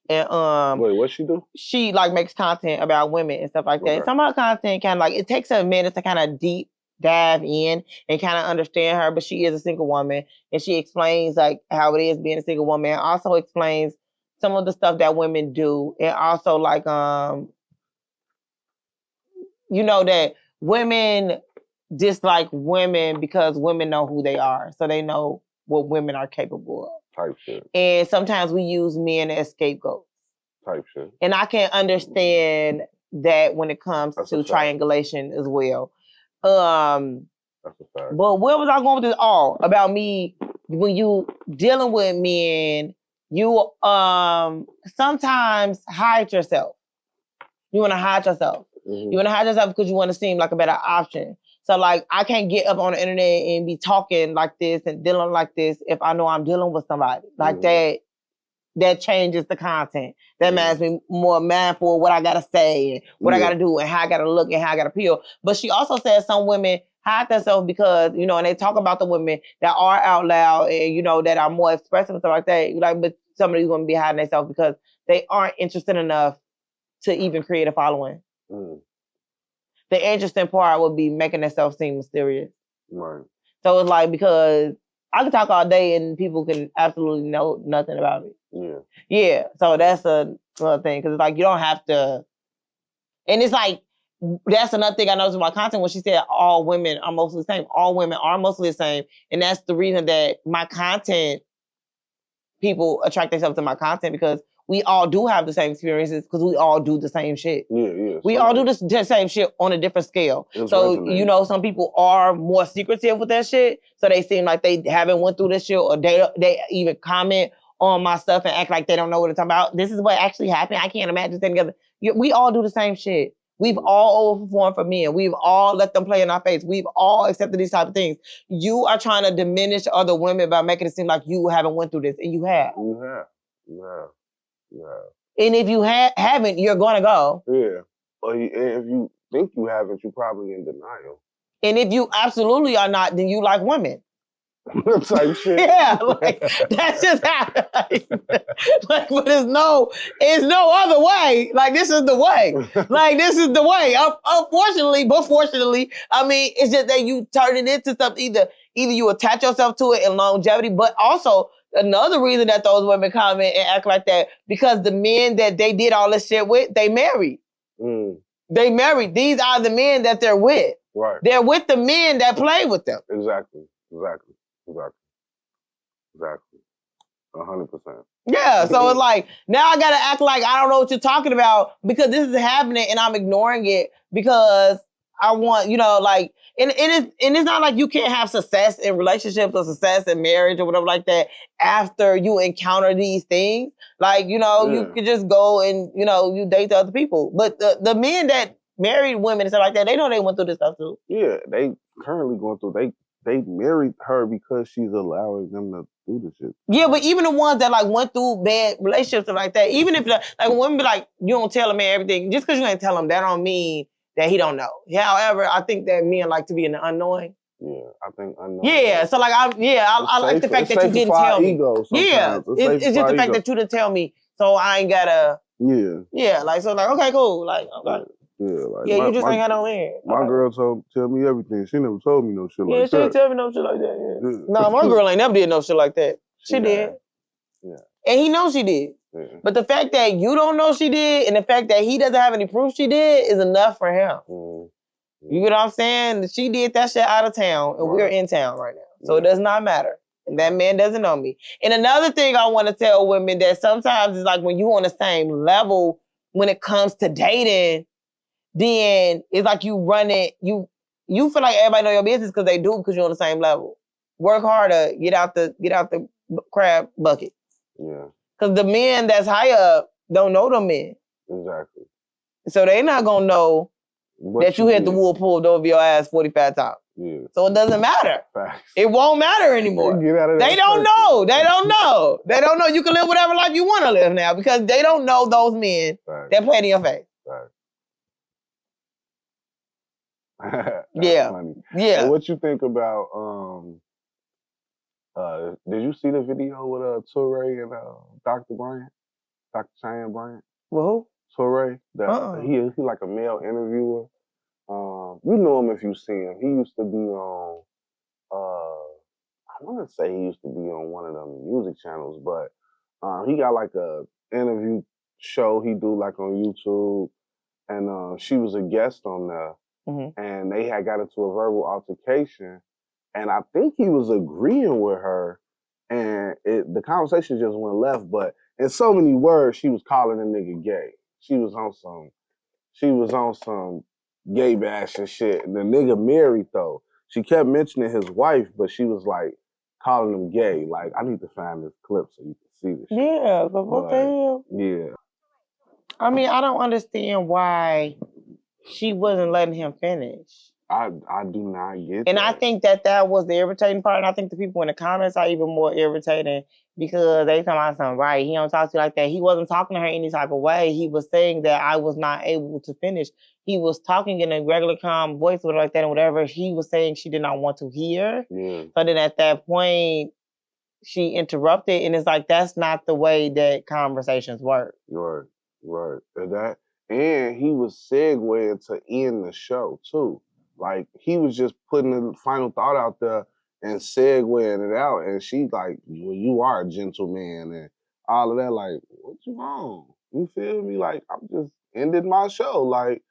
And wait, what she do? She like makes content about women and stuff like that. Okay. Some of her content kind of like, it takes a minute to kind of deep dive in and kind of understand her, but she is a single woman, and she explains like how it is being a single woman, and also explains some of the stuff that women do, and also like you know, that women dislike women because women know who they are, so they know what women are capable of. Type shit. And sometimes we use men as scapegoats. Type shit. And I can understand that when it comes to triangulation as well. That's a fact. But where was I going with this all? About me, when you dealing with men, you sometimes hide yourself. You want to hide yourself. Mm-hmm. You want to hide yourself because you want to seem like a better option. So, like, I can't get up on the internet and be talking like this and dealing like this if I know I'm dealing with somebody. Like, that changes the content. That makes me more mindful of what I got to say and what I got to do and how I got to look and how I got to feel. But she also says some women hide themselves because, you know, and they talk about the women that are out loud and, you know, that are more expressive and stuff like that. Like, but some of these women be hiding themselves because they aren't interested enough to even create a following. Mm. The interesting part would be making themselves seem mysterious. Right. So it's like, because I can talk all day and people can absolutely know nothing about it. Yeah. Yeah. So that's another thing. Because it's like, you don't have to. And it's like, that's another thing I noticed in my content when she said all women are mostly the same. All women are mostly the same. And that's the reason that my content, people attract themselves to my content, because we all do have the same experiences because we all do the same shit. Yeah. We all do the same shit on a different scale. So, you know, some people are more secretive with that shit. So they seem like they haven't went through this shit, or they even comment on my stuff and act like they don't know what they're talking about. This is what actually happened. I can't imagine staying together. We all do the same shit. We've all overperformed for men. We've all let them play in our face. We've all accepted these type of things. You are trying to diminish other women by making it seem like you haven't went through this, and you have. You have. Yeah. And if you haven't, you're gonna go. Yeah. Or if you think you haven't, you're probably in denial. And if you absolutely are not, then you like women. Type shit. Yeah, like that's just how. Like, but there's no other way. Like, this is the way. Like, this is the way. Unfortunately, but fortunately, I mean, it's just that you turn it into something. Either you attach yourself to it in longevity, but also another reason that those women comment and act like that, because the men that they did all this shit with, they married. Mm. They married. These are the men that they're with. Right. They're with the men that play with them. Exactly. 100%. Yeah, so it's like, now I gotta act like I don't know what you're talking about because this is happening and I'm ignoring it because I want, you know, like, and it's not like you can't have success in relationships or success in marriage or whatever like that after you encounter these things. Like, you know, you could just go and, you know, you date the other people. But the men that married women and stuff like that, they know they went through this stuff too. Yeah, they currently going through, they married her because she's allowing them to do the shit. Yeah, but even the ones that like went through bad relationships and like that, even if like women be like, you don't tell a man everything, just because you ain't tell him, that don't mean that he don't know. Yeah, however, I think that men like to be in the unknowing. Yeah, I think unknowing. Yeah, so like I like the fact that you didn't tell me. Yeah, it's just the fact that you didn't tell me, so I ain't gotta. Yeah. Yeah, like so, like okay, cool, like okay. Yeah, like you just ain't got no man. My girl tell me everything. She never told me no shit like that. Yeah, she didn't tell me no shit like that. Yeah. Nah, my girl ain't never did no shit like that. She did. Yeah. And he knows she did. Yeah. But the fact that you don't know she did, and the fact that he doesn't have any proof she did, is enough for him. You get what I'm saying? She did that shit out of town, and we're in town right now. So it does not matter. And that man doesn't know me. And another thing I want to tell women that sometimes it's like when you on the same level when it comes to dating, then it's like you run it, you feel like everybody know your business because they do because you're on the same level. Work harder, get out the crab bucket. Yeah. Because the men that's high up don't know them men. Exactly. So they not gonna know that you hit the wool pulled over your ass 45 times. Yeah. So it doesn't matter. Facts. It won't matter anymore. Get out of that they don't know. They don't know. They don't know. You can live whatever life you want to live now because they don't know those men that play in your face. That's funny. Yeah. And what you think about did you see the video with Toure and Dr. Bryant? Dr. Cheyene Bryant? Well, who? Toure. He like a male interviewer. You know him if you see him. He used to be on I want to say he used to be on one of them music channels, but he got like a interview show he do like on YouTube, and she was a guest on there. Mm-hmm. And they had got into a verbal altercation, and I think he was agreeing with her, and the conversation just went left. But in so many words, she was calling the nigga gay. She was on some gay bashing shit. And the nigga married though. She kept mentioning his wife, but she was like calling him gay. Like, I need to find this clip so you can see this shit. Yeah, but what the hell? Yeah. I mean, I don't understand why she wasn't letting him finish. I do not get and that. I think that was the irritating part. And I think the people in the comments are even more irritating because they talking about something, right? He don't talk to you like that. He wasn't talking to her any type of way. He was saying that I was not able to finish. He was talking in a regular calm voice or like that and whatever he was saying she did not want to hear. Yeah. So then at that point, she interrupted and it's like, that's not the way that conversations work. Right. And he was segueing to end the show too. Like, he was just putting the final thought out there and segueing it out. And she's like, well, you are a gentleman and all of that. Like, what you want? You feel me? Like, I'm just ended my show. Like,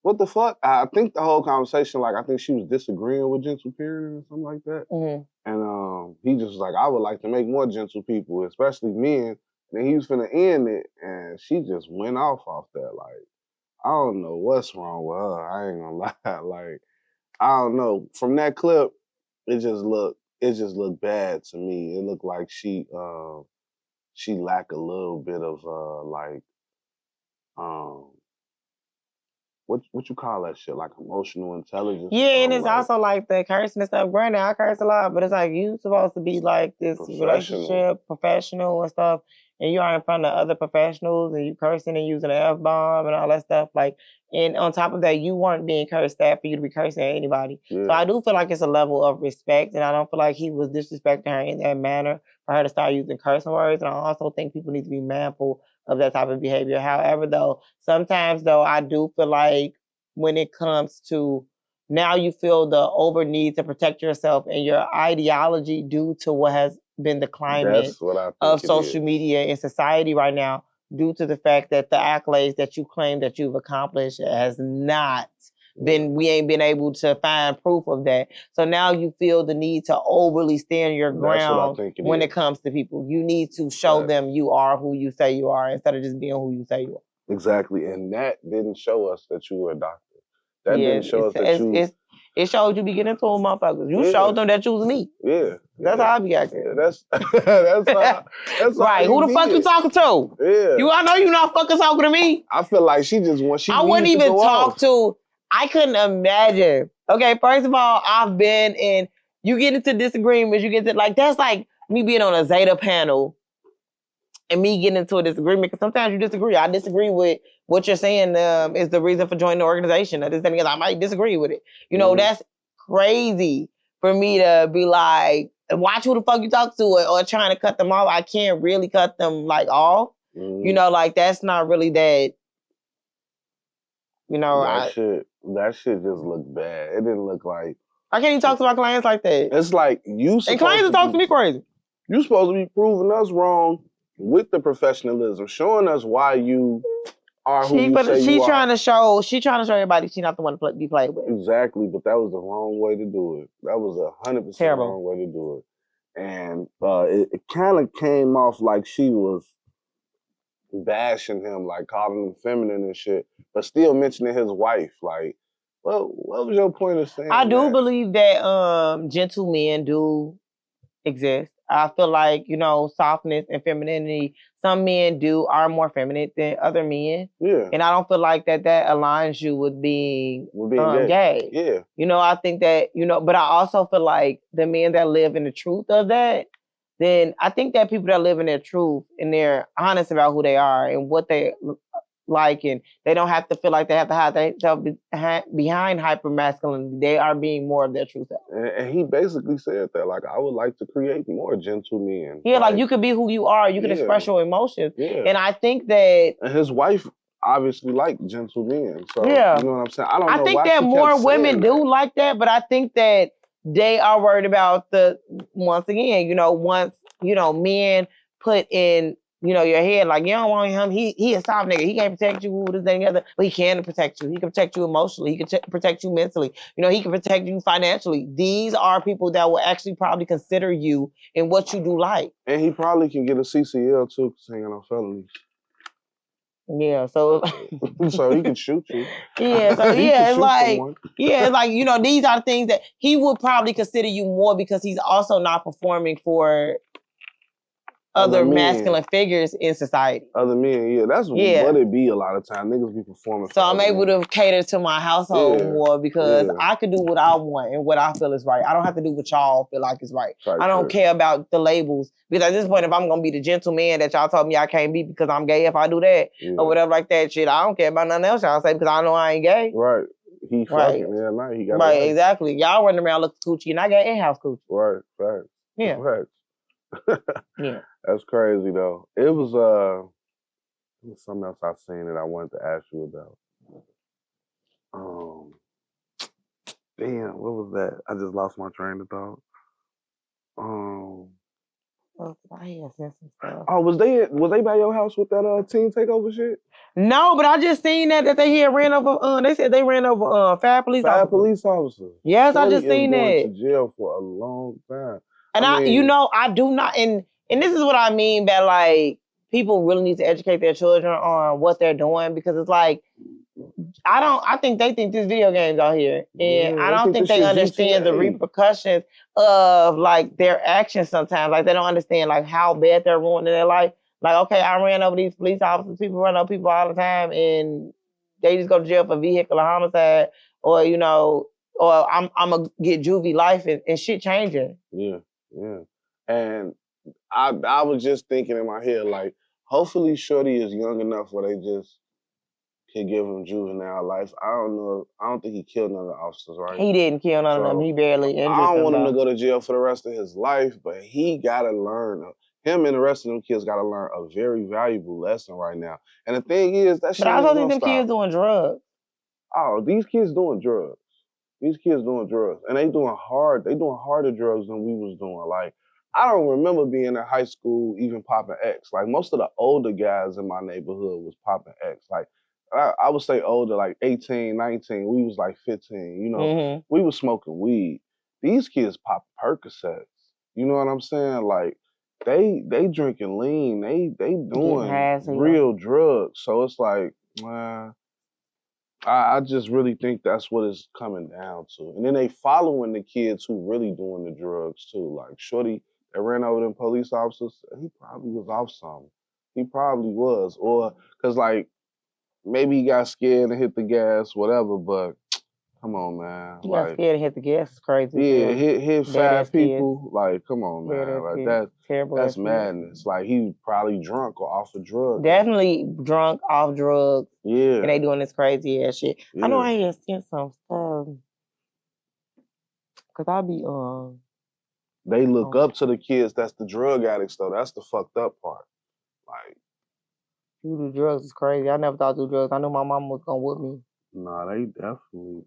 what the fuck? I think the whole conversation, like, I think she was disagreeing with gentle parenting or something like that. Mm-hmm. And he just was like, I would like to make more gentle people, especially men. And he was finna end it. And she just went off that. Like, I don't know what's wrong with her. I ain't gonna lie. Like, I don't know. From that clip, it just looked bad to me. It looked like she lacked a little bit of what you call that shit? Like emotional intelligence? Yeah, and it's like, also like the cursing and stuff. Granted, I curse a lot, but it's like you supposed to be like this relationship professional and stuff, and you are in front of other professionals and you cursing and using the F-bomb and all that stuff. Like, and on top of that, you weren't being cursed at for you to be cursing at anybody. Yeah. So I do feel like it's a level of respect, and I don't feel like he was disrespecting her in that manner for her to start using cursing words. And I also think people need to be mindful of that type of behavior. However, though, sometimes though, I do feel like when it comes to now you feel the over need to protect yourself and your ideology due to what has been the climate of social media in society right now, due to the fact that the accolades that you claim that you've accomplished has not been, we ain't been able to find proof of that. So now you feel the need to overly stand your ground when it comes to people. You need to show them you are who you say you are instead of just being who you say you are. Exactly. And that didn't show us that you were a doctor. That didn't show us that you... It showed you be getting into them motherfuckers. You showed them that you was me. Yeah. That's how I be acting. Yeah, that's how right. Who the fuck you talking to? Yeah. I know you not fucking talking to me. I feel like she just wants... I wouldn't even talk to... I couldn't imagine. Okay, first of all, I've been in... You get into disagreements, you get to... Like, that's like me being on a Zeta panel and me getting into a disagreement, because sometimes you disagree. I disagree with what you're saying is the reason for joining the organization. I might disagree with it. You know, that's crazy for me to be like, watch who the fuck you talk to or trying to cut them off. I can't really cut them, like, off. You know, like, that's not really that, you know. That shit just looked bad. It didn't look like... I can't even talk to my clients like that. It's like you... And clients talk to me crazy. You supposed to be proving us wrong with the professionalism, showing us why you are who you say you are. She's trying to show everybody she's not the one to be played with. Exactly, but that was the wrong way to do it. That was 100% the wrong way to do it. And it kind of came off like she was bashing him, like calling him feminine and shit, but still mentioning his wife. Like, well, what was your point of saying I do that? believe that gentle men do exist. I feel like, softness and femininity, some men are more feminine than other men. Yeah. And I don't feel like that aligns you with being gay. Yeah. I think that, but I also feel like the men that live in the truth of that, then I think that people that live in their truth and they're honest about who they are and what they like, and they don't have to feel like they have to hide themselves behind hyper masculinity. They are being more of their true self. And he basically said that, like, I would like to create more gentle men. Yeah, like you could be who you are. You can express your emotions. Yeah. And I think that... And his wife obviously liked gentle men. So, yeah. You know what I'm saying? I don't know why I think that more women do like that, but I think that they are worried about once again, once, men put in, your head, like, you don't want him, he a soft nigga, he can't protect you, this, that, and the other, but he can protect you. He can protect you emotionally, he can protect you mentally, he can protect you financially. These are people that will actually probably consider you in what you do like. And he probably can get a CCL too, because he ain't got no felonies. Yeah, so so he can shoot you. Yeah, so it's like someone. Yeah, it's like, these are the things that he would probably consider you more because he's also not performing for other masculine figures in society. Other men, yeah. That's what it be a lot of times. Niggas be performing for So I'm able to cater to my household more because I can do what I want and what I feel is right. I don't have to do what y'all feel like is right. I don't care about the labels. Because at this point, if I'm going to be the gentleman that y'all told me I can't be because I'm gay if I do that or whatever like that shit, I don't care about nothing else y'all say because I know I ain't gay. Right. He fucking, right. He got right, exactly. Y'all running around looking coochie and I got in-house coochie. Right, facts. Yeah. Facts. Yeah. That's crazy though. It was something else I seen that I wanted to ask you about. Damn, what was that? I just lost my train of thought. Was they by your house with that teen takeover shit? No, but I just seen that they here ran over. They said they ran over 5 police officers. 5 police officers. Yes, I just seen that. Going to jail for a long time. And I do not, and this is what I mean by like people really need to educate their children on what they're doing because it's like I think they think this video games out here, and I don't think they understand the repercussions of like their actions sometimes. Like they don't understand like how bad they're ruining their life. Like, okay, I ran over these police officers. People run over people all the time, and they just go to jail for vehicular homicide, or or I'm gonna get juvie life and shit changing. Yeah. And I was just thinking in my head, like, hopefully Shorty is young enough where they just can give him juvenile life. I don't know. I don't think he killed none of the officers, right? He didn't kill none of them. He barely injured them. I don't want him to go to jail for the rest of his life, but he gotta learn. Him and the rest of them kids gotta learn a very valuable lesson right now. And the thing is, that shit. But I don't think them kids doing drugs. Oh, these kids doing drugs. These kids doing drugs, and they doing harder drugs than we was doing. Like, I don't remember being in high school even popping X. Like, most of the older guys in my neighborhood was popping X. Like, I would say older, like 18, 19. We was like 15, We was smoking weed. These kids pop Percocets. You know what I'm saying? Like, they drinking lean. They doing real drugs. So it's like, man, I just really think that's what it's coming down to. And then they following the kids who really doing the drugs too. Like Shorty that ran over them police officers, he probably was off something. He probably was. Or, cause like, maybe he got scared and hit the gas, whatever, but come on, man. He got scared and hit the gas. It's crazy. Yeah, hit 5 people. Kids. Like, come on, man. Like that's madness. Like, he probably drunk or off of drugs. Definitely drunk, off drugs. Yeah. And they doing this crazy ass shit. Yeah. I know I had seen some stuff. Cause I be They look up to the kids that's the drug addicts though. That's the fucked up part. Like, you do drugs is crazy. I never thought to do drugs. I knew my mom was gonna whip me. Nah, they definitely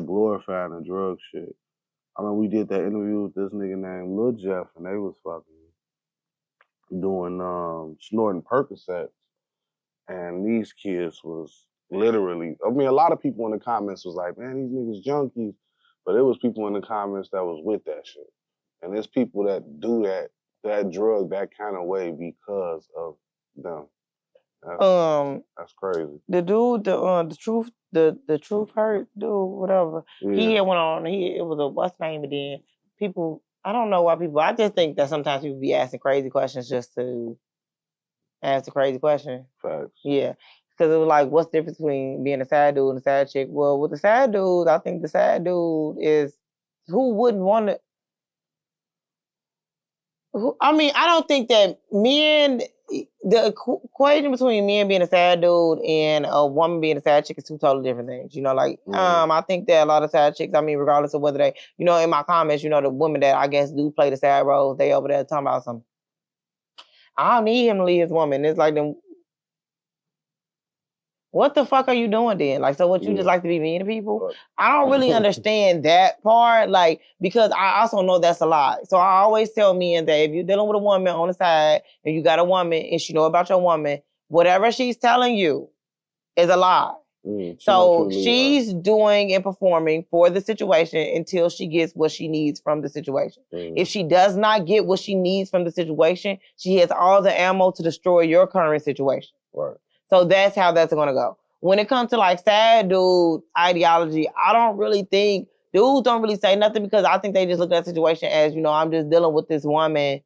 glorifying the drug shit. I mean, we did that interview with this nigga named Lil Jeff, and they was fucking doing snorting Percocets, and these kids was literally. I mean, a lot of people in the comments was like, "Man, these niggas junkies," But it was people in the comments that was with that shit. And there's people that do that drug that kind of way because of them. That's crazy. The dude, the truth hurt dude, whatever. Yeah. He had went on. It was a what's name, and then people. I don't know why people. I just think that sometimes people be asking crazy questions just to ask a crazy question. Facts. Yeah. Because it was like, what's the difference between being a sad dude and a sad chick? Well, with the sad dude, I think the sad dude is who wouldn't want to. I mean, I don't think that men, the equation between men being a sad dude and a woman being a sad chick is two totally different things. You know, like, I think that a lot of sad chicks, I mean, regardless of whether they, you know, in my comments, you know, the women that I guess do play the sad roles, they over there talking about something. I don't need him to leave his woman. It's like them. What the fuck are you doing then? Like, so what, you just like to be mean to people? I don't really understand that part, like, because I also know that's a lie. So I always tell men that if you're dealing with a woman on the side and you got a woman and she know about your woman, whatever she's telling you is a lie. So she's doing and performing for the situation until she gets what she needs from the situation. If she does not get what she needs from the situation, she has all the ammo to destroy your current situation. Right. So that's how that's going to go. When it comes to like sad dude ideology, I don't really think dudes don't really say nothing because I think they just look at the situation as, you know, I'm just dealing with this woman,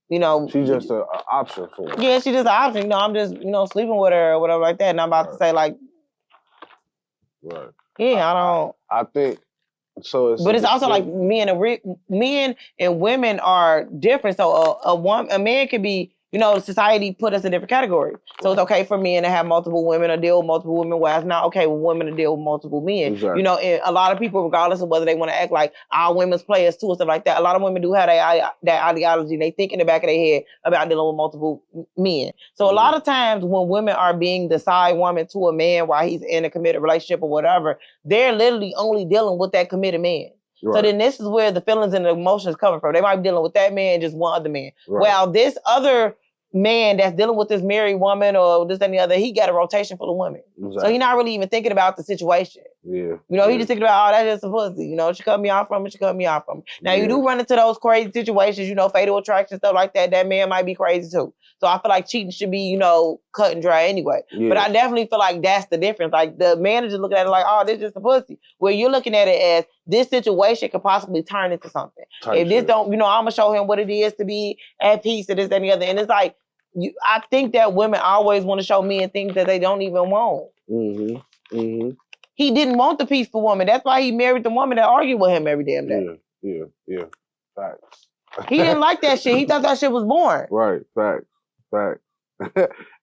you know. She's just an option for her. Yeah, she's just an option. You know, I'm just, you know, sleeping with her or whatever like that. And I'm about to say like, right. Yeah, I don't. I think so. But it's also like men and women are different. So a man could be, you know, society put us in different categories. So it's okay for men to have multiple women or deal with multiple women, whereas it's not okay with women to deal with multiple men. Exactly. You know, and a lot of people, regardless of whether they want to act like all women's players too and stuff like that, a lot of women do have that ideology. They think in the back of their head about dealing with multiple men. So a lot of times when women are being the side woman to a man while he's in a committed relationship or whatever, they're literally only dealing with that committed man. Right. So then this is where the feelings and the emotions coming from. They might be dealing with that man and just one other man. Right. While this other man that's dealing with this married woman or this and the other, he got a rotation full of women. Exactly. So he's not really even thinking about the situation. Yeah. You know, he just thinking about, oh, that's just a pussy. You know, she cut me off from it, she cut me off from it. Now, you do run into those crazy situations, you know, fatal attraction, stuff like that. That man might be crazy too. So I feel like cheating should be, you know, cut and dry anyway. Yeah. But I definitely feel like that's the difference. Like the man is just looking at it like, oh, this is just a pussy. Where you're looking at it as this situation could possibly turn into something. If this don't, you know, I'm going to show him what it is to be at peace and this and the other. And it's like, I think that women always want to show men things that they don't even want. He didn't want the peaceful woman. That's why he married the woman that argued with him every damn day. Yeah. Facts. He didn't like that shit. He thought that shit was boring. Right. Facts.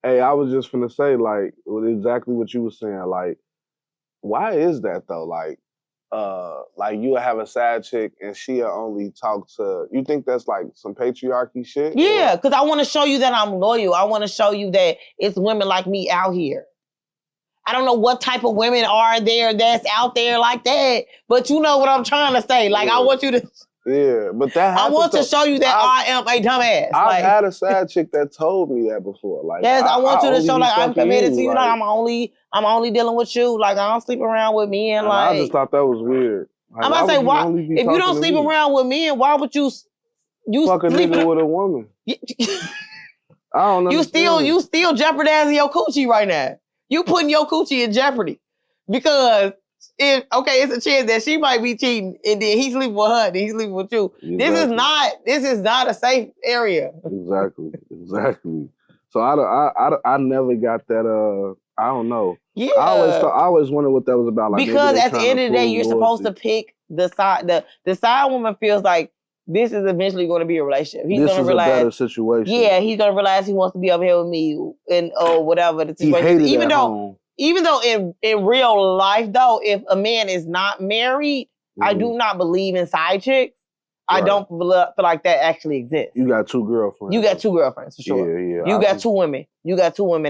Hey, I was just finna say, like, exactly what you were saying. Like, why is that though? Like you have a sad chick and she'll only talk to, you think that's like some patriarchy shit? Yeah, because I want to show you that I'm loyal. I want to show you that it's women like me out here. I don't know what type of women are there that's out there like that, but you know what I'm trying to say. Like, I want you to... Yeah, but that I want to show you that I am a dumbass. I've had a sad chick that told me that before. Like, yes, I want you to show like I'm committed to you. Like, I'm only dealing with you. Like, I don't sleep around with men. And like, I just thought that was weird. Like, I'm about to say, why? If you don't sleep around with men, why would you fuck a nigga with a woman? I don't know. You still jeopardizing your coochie right now. You putting your coochie in jeopardy because. It's a chance that she might be cheating and then he's sleeping with her and he's sleeping with you. Exactly. This is not a safe area. Exactly. So I never got that I don't know. Yeah. I always wondered what that was about. Like, because at the end of the day, you're supposed to pick the side. The side woman feels like this is eventually going to be a relationship. He's going to realize a better situation. Yeah, he's going to realize he wants to be up here with me and whatever the situation is. Even though in real life, though, if a man is not married, I do not believe in side chicks. Right. I don't feel like that actually exists. You got two girlfriends. You got two girlfriends, for sure. Yeah. You got two women.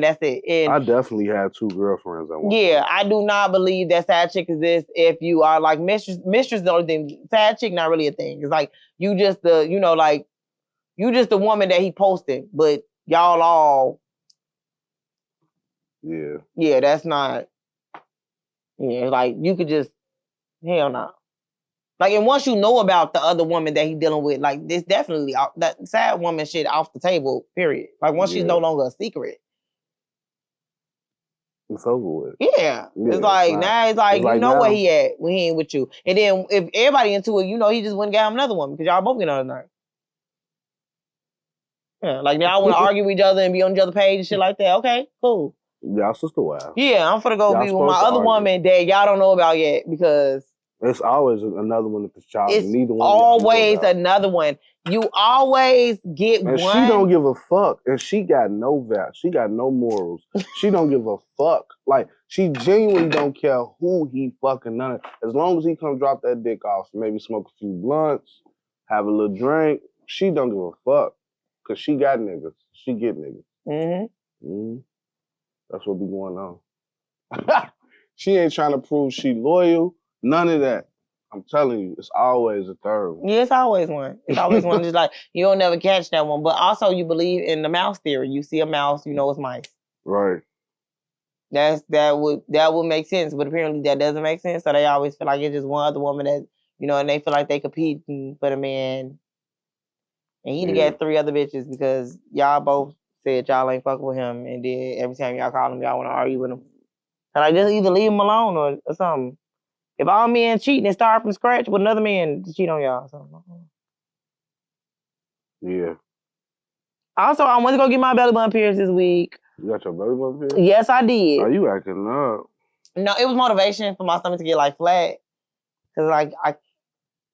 That's it. And I definitely had two girlfriends. I do not believe that side chick exists if you are like mistress. Mistress is the only thing. Side chick, not really a thing. It's like you just the woman that he posted, but y'all all... Yeah, that's not... Yeah, like, you could just... Hell no. Like, and once you know about the other woman that he's dealing with, like, this definitely, that sad woman shit off the table, period. Like, once she's no longer a secret. It's over with. Yeah. It's like, now it's like, you know where he at when he ain't with you. And then if everybody into it, you know, he just went and got him another woman because y'all both get on his nerves. Yeah, like now I want to argue with each other and be on each other page and shit like that. Okay, cool. Y'all sister wives. Yeah, I'm finna go be with my other woman that y'all don't know about yet because it's always another one at the child. It's always another one. You always get and one. She don't give a fuck, and she got no value. She got no morals. She don't give a fuck. Like she genuinely don't care who he fucking none of. As long as he come drop that dick off, maybe smoke a few blunts, have a little drink. She don't give a fuck. Cause she got niggas. She get niggas. That's what be going on. She ain't trying to prove she loyal. None of that. I'm telling you, it's always a third one. Yeah, it's always one. It's always one. Just like you don't never catch that one. But also you believe in the mouse theory. You see a mouse, you know it's mice. Right. That would make sense, but apparently that doesn't make sense. So they always feel like it's just one other woman that, you know, and they feel like they competing for the man. And he got 3 other bitches because y'all both said y'all ain't fucking with him, and then every time y'all call him, y'all want to argue with him. And I just either leave him alone or something. If all men cheating and start from scratch with another man to cheat on y'all. So. Yeah. Also, I went to go get my belly button pierced this week. You got your belly button pierced? Yes, I did. Are you acting up? No, it was motivation for my stomach to get like flat. Cause like I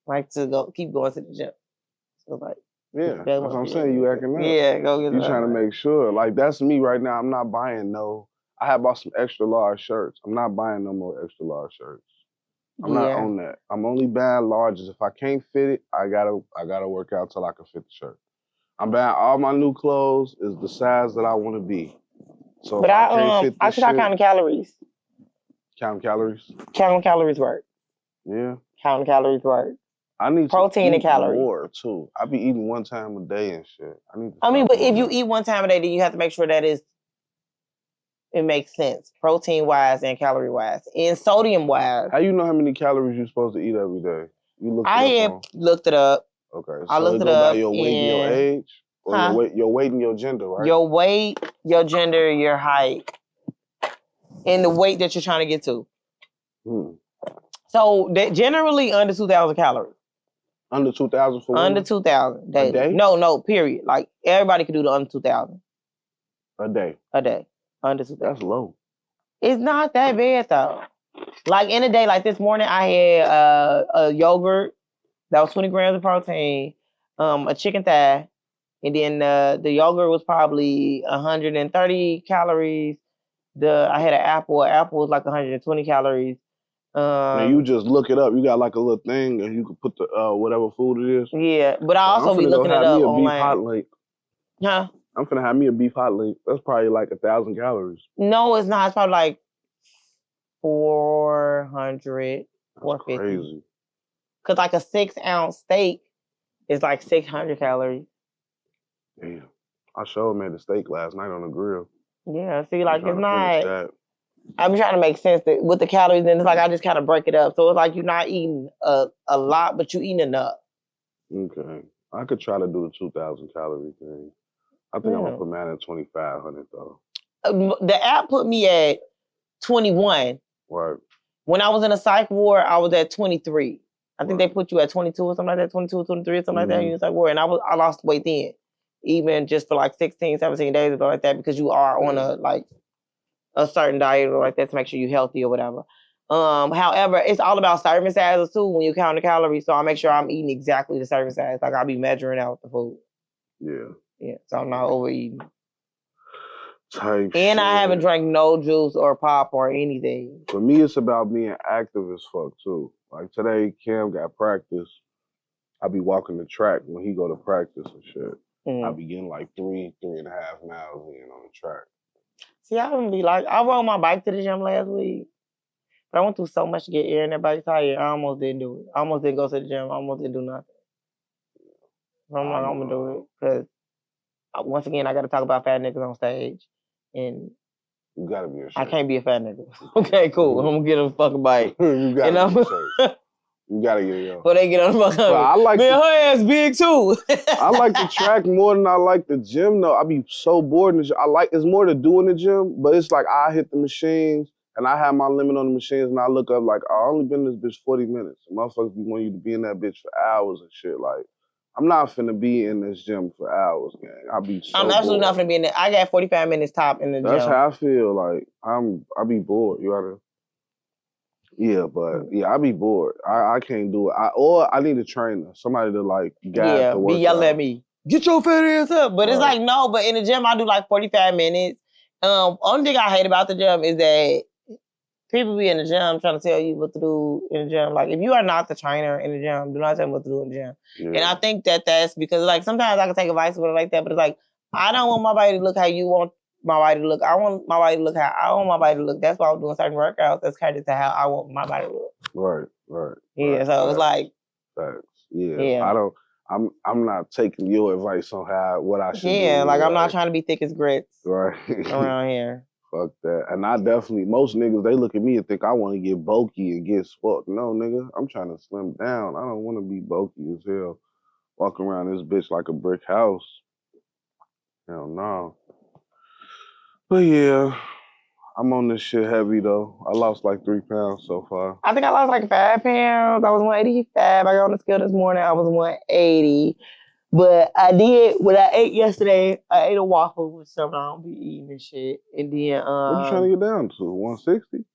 like to keep going to the gym. So like. Yeah, that's what I'm saying. You acting up. Yeah, go get it. You trying to make sure. Like, that's me right now. I'm not buying I have bought some extra large shirts. I'm not buying no more extra large shirts. I'm not on that. I'm only buying larges. If I can't fit it, I gotta work out till I can fit the shirt. I'm buying all my new clothes is the size that I want to be. So but if I can't fit this shit, I count calories. Count calories? Counting calories work. Yeah. Counting calories work. I need protein to and calories more too. I be eating one time a day and shit. But if you eat one time a day, then you have to make sure that it makes sense, protein wise and calorie wise, and sodium wise. How you know how many calories you're supposed to eat every day? You looked looked it up. Okay, I looked it up. By your weight and your age, or your weight and your gender, right? Your weight, your gender, your height, and the weight that you're trying to get to. So that generally under 2,000 calories. Under 2,000 for Under 2,000 daily. A day? No, period. Like everybody can do the under 2,000. A day. Under 2,000. That's low. It's not that bad though. Like in a day, like this morning, I had a yogurt that was 20 grams of protein, a chicken thigh, and then the yogurt was probably 130 calories. I had an apple. An apple was like 120 calories. And you just look it up. You got like a little thing, and you can put the whatever food it is. Yeah, but I also be looking it up online. Huh? I'm finna have me a beef hot link. That's probably like 1,000 calories. No, it's not. It's probably like 400, 450. Crazy. Cause like a 6-ounce steak is like 600 calories. Damn, I sure made a steak last night on the grill. Yeah, see, like it's not. I'm trying to make sense that with the calories, and it's like I just kind of break it up. So it's like you're not eating a lot, but you're eating enough. Okay, I could try to do the 2,000 calorie thing. I think I'm gonna put mine at 2,500 though. The app put me at 21. Right. When I was in a psych ward, I was at 23. I think they put you at 22 or something like that, 22 or 23 or something like that. And you was like, word. And I lost weight then, even just for like 16, 17 days or something like that, because you are on a certain diet or like that to make sure you're healthy or whatever. However, it's all about serving sizes too when you count the calories. So I make sure I'm eating exactly the serving size. Like I'll be measuring out the food. Yeah. So I'm not overeating. And I haven't drank no juice or pop or anything. For me, it's about being active as fuck too. Like today, Cam got practice. I be walking the track when he go to practice and shit. I be getting like 3.5 miles in on the track. See, I wouldn't be like, I rode my bike to the gym last week, but I went through so much to get air in that bike tire. I almost didn't do it. I almost didn't go to the gym. I almost didn't do nothing. I'm like, I'm gonna do it because once again, I got to talk about fat niggas on stage, and you gotta be ashamed. I can't be a fat nigga. Okay, cool. I'm gonna get a fucking bike. You gotta be ashamed. You gotta get yo. But they get on the fuck But I like man, her ass big too. I like the track more than I like the gym though. I be so bored in the gym. It's more to do in the gym, but it's like I hit the machines and I have my limit on the machines and I look up like I only been in this bitch 40 minutes. Motherfuckers be wanting you to be in that bitch for hours and shit. Like, I'm not finna be in this gym for hours, gang. I'll be so I'm absolutely bored. not finna be in there. I got 45 minutes top in the gym. That's how I feel. Like I be bored. You gotta. Yeah, but yeah, I be bored. I can't do it. Or I need a trainer, somebody to like guide the workout. Be yelling at me. Get your fat ass up. But it's like, no, but in the gym, I do like 45 minutes. Only thing I hate about the gym is that people be in the gym trying to tell you what to do in the gym. Like, if you are not the trainer in the gym, do not tell me what to do in the gym. Yeah. And I think that's because, like, sometimes I can take advice with it like that, but it's like, I don't want my body to look how you want my body to look. I want my body to look how I want my body to look. That's why I'm doing certain workouts. That's kind of to how I want my body to look. Right. Yeah, right, so it's like... Facts. Yeah. I'm not taking your advice on what I should do. Yeah, like I'm not trying to be thick as grits. Right. Around here. Fuck that. And I definitely, most niggas, they look at me and think I want to get bulky and get fucked. No, nigga, I'm trying to slim down. I don't want to be bulky as hell. Walk around this bitch like a brick house. Hell no. But yeah, I'm on this shit heavy though. I lost like 3 pounds so far. I think I lost like 5 pounds. I was 185. I got on the scale this morning. I was 180. But I did what I ate yesterday. I ate a waffle with something I don't be eating and shit. And then what you trying to get down to? 160?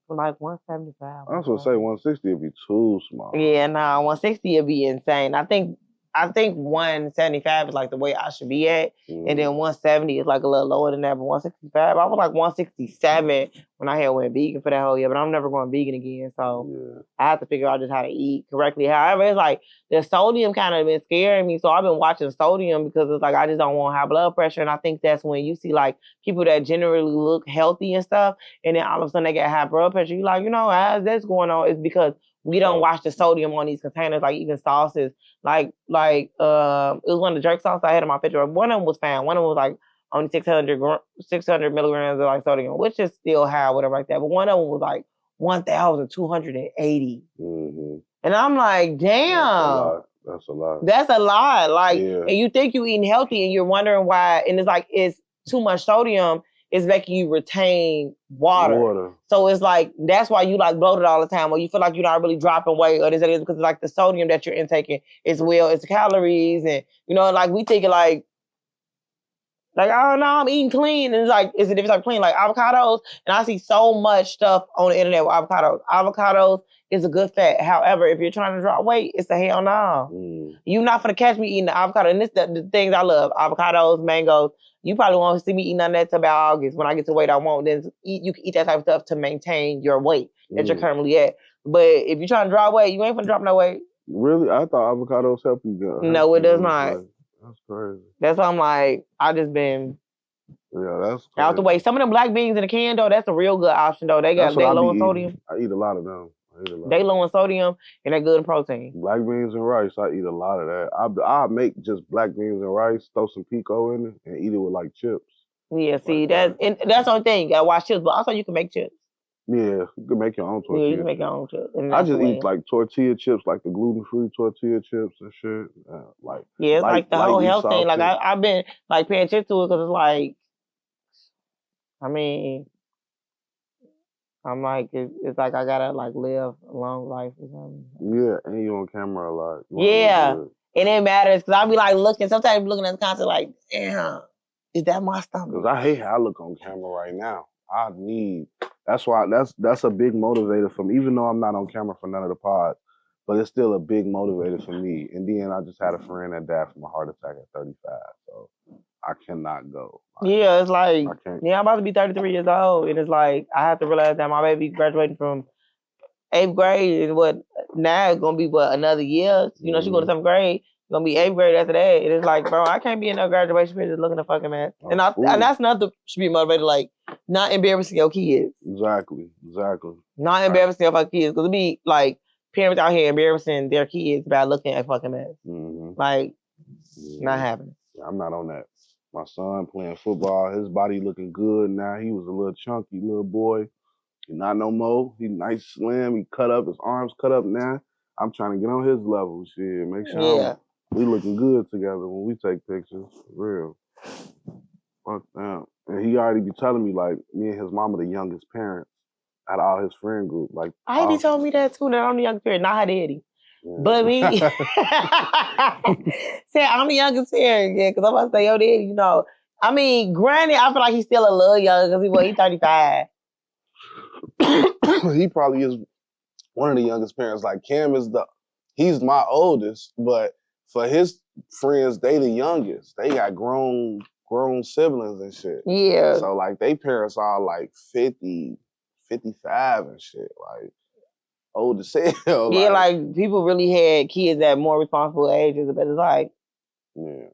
Like 175. I was gonna say 160 would be too small. Yeah, nah, 160 would be insane. I think 175 is like the way I should be at. And then 170 is like a little lower than that. But 165, I was like 167 when I had went vegan for that whole year. But I'm never going vegan again. So I have to figure out just how to eat correctly. However, it's like the sodium kind of been scaring me. So I've been watching sodium because it's like I just don't want high blood pressure. And I think that's when you see like people that generally look healthy and stuff. And then all of a sudden they get high blood pressure. You're like, you know, as that's going on, it's because we don't watch the sodium on these containers, like even sauces. Like it was one of the jerk sauces I had in my picture. One of them was fine. One of them was like only 600 milligrams of like sodium, which is still high, whatever like that. But one of them was like 1,280. Mm-hmm. And I'm like, damn. That's a lot. That's a lot. Like, and you think you eating healthy and you're wondering why, and it's like, it's too much sodium. Is making you retain water. So it's like, that's why you like bloated all the time, or you feel like you're not really dropping weight, or this and because it's like the sodium that you're intaking is it's the calories, and you know, like we thinking like I don't know, I'm eating clean, and it's like, it's a different type of clean, like avocados, and I see so much stuff on the internet with avocados. Avocados is a good fat. However, if you're trying to drop weight, it's a hell no. You're not gonna catch me eating the avocado, and this the things I love: avocados, mangoes. You probably won't see me eating none of that till about August. When I get to the weight I want, then you can eat that type of stuff to maintain your weight that you're currently at. But if you're trying to drop weight, you ain't gonna drop no weight. Really? I thought avocados help you get. No, it does not. That's crazy. That's why I'm like, I just been that's crazy. Out the way. Some of them black beans in a can though, that's a real good option though. They low in sodium. I eat a lot of them. They low in sodium and they're good in protein. Black beans and rice, I eat a lot of that. I make just black beans and rice, throw some pico in it, and eat it with like chips. Yeah, see, that's the only thing. You gotta watch chips, but also you can make chips. Yeah, you can make your own tortilla. Yeah, you can make your own chips. I just eat like tortilla chips, like the gluten-free tortilla chips and shit. It's like the whole health thing. Like I've been like paying attention to it because it's like, I mean, I'm like, it's like I gotta like live a long life or something. Yeah, and you on camera a lot. Yeah, and it matters because I'll be like looking, sometimes looking at the content like, damn, is that my stomach? Because I hate how I look on camera right now. That's why that's a big motivator for me, even though I'm not on camera for none of the pods, but it's still a big motivator for me. And then I just had a friend that died from a heart attack at 35, so I cannot go. Yeah, it's like, I'm about to be 33 years old, and it's like, I have to realize that my baby graduating from 8th grade, and now it's gonna be another year. You know, she's going to 7th grade. It's gonna be 8th grade after that. And it's like, bro, I can't be in no graduation picture looking a fucking mess. And that's nothing should be motivated, like, not embarrassing your kids. Exactly. Not embarrassing your fucking kids. Because it be like parents out here embarrassing their kids by looking at fucking mess. Like, not happening. I'm not on that. My son playing football, his body looking good now. He was a little chunky little boy. He not no more. He nice, slim. He cut up, his arms cut up now. I'm trying to get on his level, shit. Make sure we looking good together when we take pictures. For real. Fuck that. And he already be telling me, like, me and his mama the youngest parents out of all his friend group. Like, I be told me that too, that I'm the youngest parent, not her daddy. Yeah. But me, say I'm the youngest parent, yeah, because I'm about to say, yo, daddy, you know. I mean, granted, I feel like he's still a little young because he's 35. He probably is one of the youngest parents. Like, Cam is he's my oldest, but for his friends, they the youngest. They got grown siblings and shit. Yeah. So, like, they parents are like 50, 55 and shit. Like, old as hell. Yeah, like people really had kids at more responsible ages, but it's like, yeah.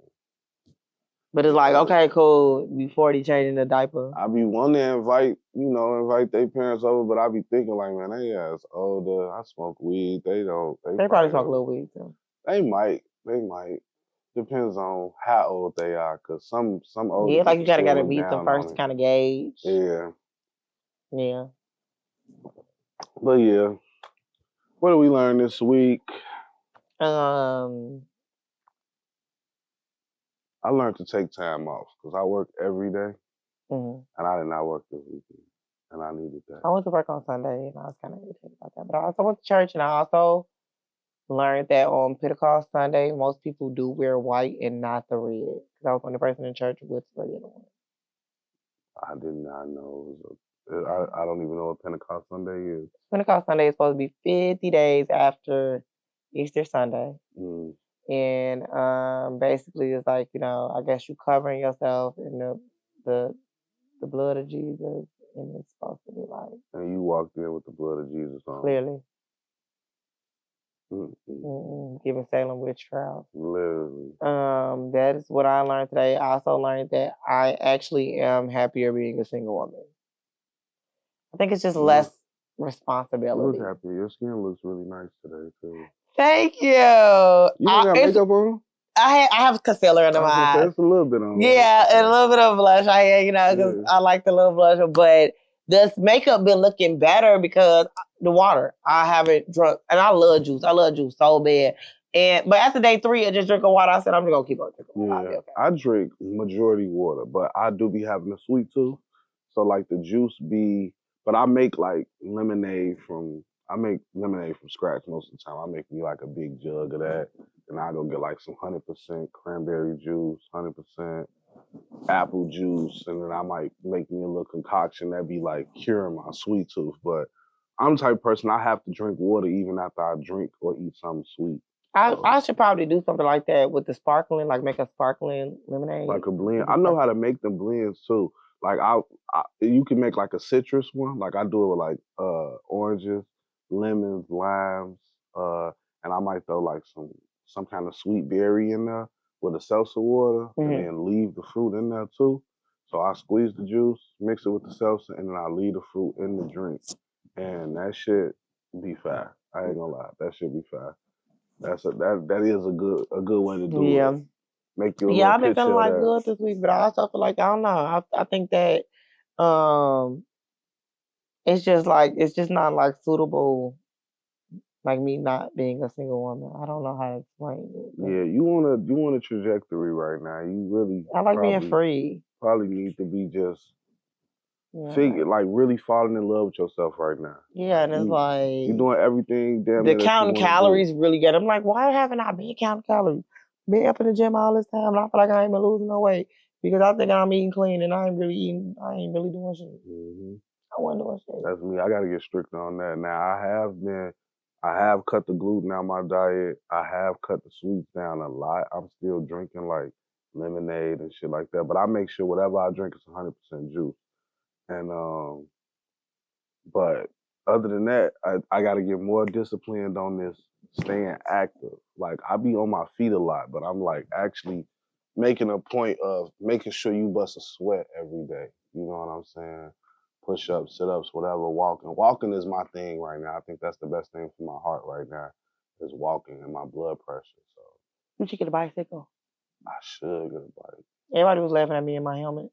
But it's like, okay, cool. Be 40 changing the diaper. I be wanting to invite their parents over, but I be thinking like, man, they ass older. I smoke weed. They don't. They probably smoke a little weed too. They might. Depends on how old they are, cause some older. Yeah, like you gotta meet them first to kind of gauge. Yeah. Yeah. But yeah, what did we learn this week? I learned to take time off because I work every day, and I did not work this weekend, and I needed that. I went to work on Sunday, and I was kind of irritated about that. But I also went to church, and I also learned that on Pentecost Sunday, most people do wear white and not the red. Because I was the only person in church with the red on. I did not know. I don't even know what Pentecost Sunday is. Pentecost Sunday is supposed to be 50 days after Easter Sunday. And basically it's like, I guess you covering yourself in the blood of Jesus, and it's supposed to be like. And you walked in with the blood of Jesus on. Clearly. Giving Salem witch trials. Literally. That is what I learned today. I also learned that I actually am happier being a single woman. I think it's just less responsibility. You look happy. Your skin looks really nice today too. Thank you. You got makeup on? I have concealer under my eyes. It's a little bit on. Yeah, and a little bit of blush. Because I like the little blush. But this makeup been looking better because the water. I haven't drunk, and I love juice. I love juice so bad. But after day 3 of just drinking water, I said I'm just gonna keep on drinking water. Yeah, okay. I drink majority water, but I do be having a sweet tooth. So like the juice be, but I make like lemonade from scratch most of the time. I make me like a big jug of that, and I go get like some 100% cranberry juice, 100% apple juice, and then I might make me a little concoction that be like curing my sweet tooth. But I'm the type of person, I have to drink water even after I drink or eat something sweet. I should probably do something like that with the sparkling, like make a sparkling lemonade. Like a blend. I know how to make them blends too. Like you can make like a citrus one. Like I do it with like oranges, lemons, limes, and I might throw like some kind of sweet berry in there with a seltzer water, and then leave the fruit in there too. So I squeeze the juice, mix it with the seltzer, and then I leave the fruit in the drink, and that shit be fire. I ain't gonna lie, that shit be fire. That is a good way to do it. Make you I've been feeling like good this week, but I also feel like I don't know. I think that it's just not like suitable, like me not being a single woman. I don't know how to explain it. Yeah, you want a trajectory right now. You really. I like being free. Probably need to be just. Really falling in love with yourself right now. Yeah, and it's like you're doing everything. Damn, the counting calories really get. I'm like, why haven't I been counting calories? Been up in the gym all this time, and I feel like I ain't been losing no weight because I think I'm eating clean and I ain't really doing shit. I wasn't doing shit. That's me. I gotta get strict on that. Now I have cut the gluten out of my diet. I have cut the sweets down a lot. I'm still drinking like lemonade and shit like that, but I make sure whatever I drink is 100% juice. And but other than that, I got to get more disciplined on this staying active. Like I be on my feet a lot, but I'm like actually making a point of making sure you bust a sweat every day. You know what I'm saying? Push-ups, sit-ups, whatever, walking. Walking is my thing right now. I think that's the best thing for my heart right now is walking and my blood pressure. So you should get a bicycle. I should get a bike. Everybody was laughing at me in my helmet.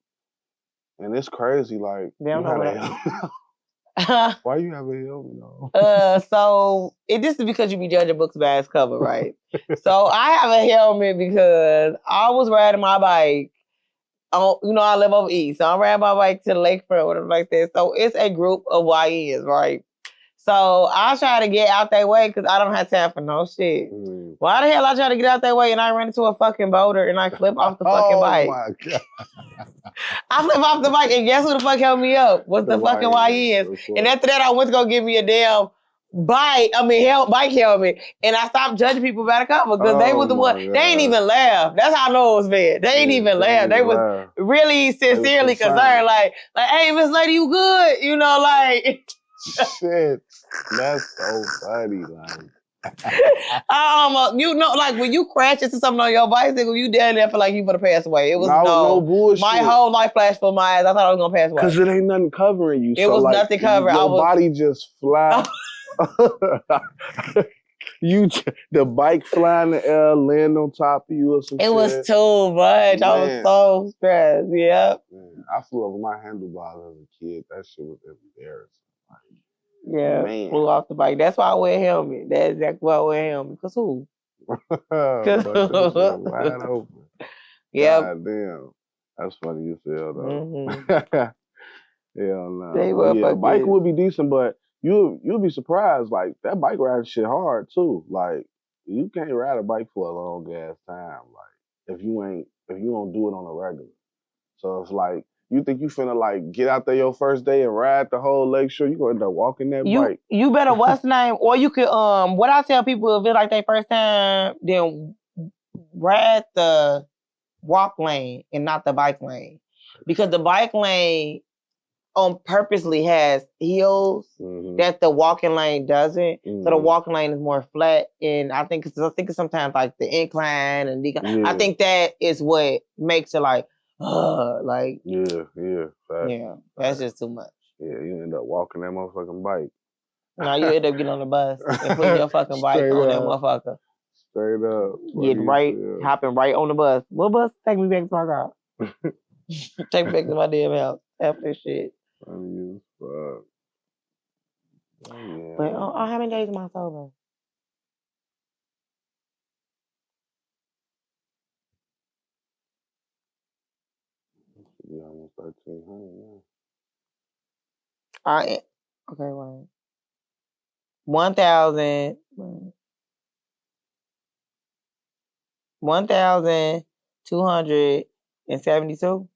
And it's crazy, like they don't know what Why you have a helmet on? So this is because you be judging books by its cover, right? So I have a helmet because I was riding my bike. I live over east, so I'm riding my bike to the lakefront, whatever like that. So it's a group of YNs, right? So I try to get out that way because I don't have time for no shit. Why the hell I try to get out that way and I run into a fucking boulder and I flip off the fucking bike? Oh my God. I flip off the bike and guess who the fuck helped me up? Was the fucking YNs. And after that I went to go get me a damn bike helmet, and I stopped judging people by the cover because they was the one. God. They ain't even laugh. That's how I know it was bad. They ain't even laugh. They was really sincerely concerned. Like, hey, Miss Lady, you good? Like. Shit, that's so funny. Like, like when you crash into something on your bicycle, you down there feel like you gonna pass away. It was no bullshit. My whole life flashed for my eyes. I thought I was gonna pass away because it ain't nothing covering you. It was like, nothing covering. Your body just fly. The bike fly in the air, land on top of you or some shit. It was too much. Man. I was so stressed. Yep. Man, I flew over my handlebars as a kid. That shit was embarrassing. Yeah, man. Flew off the bike. That's why I wear a helmet. That's exactly why I wear a helmet. Cause who? Wide open. Yeah. God damn. That's funny as hell though. Mm-hmm. Hell no. Yeah, bike would be decent, but you'll be surprised. Like that bike riding shit hard too. Like you can't ride a bike for a long ass time. Like if you don't do it on a regular. So it's like you think you finna like get out there your first day and ride the whole lakeshore, you gonna end up walking that bike. You better what's the name? Or you could what I tell people if it's like their first time, then ride the walk lane and not the bike lane. Because the bike lane purposely has hills that the walking lane doesn't. So the walking lane is more flat, and I think it's sometimes like the incline and decline. I think that is what makes it like like that's just too much. Yeah, you end up walking that motherfucking bike. No, you end up getting on the bus and putting your fucking bike on that motherfucker. Straight up. Hopping right on the bus. What bus? Take me back to my car. Take me back to my damn house after shit. Funny as fuck. Yeah. But how many days am I sober? Yeah, almost 1,300 now. Okay, wait. 1,000. 1,272.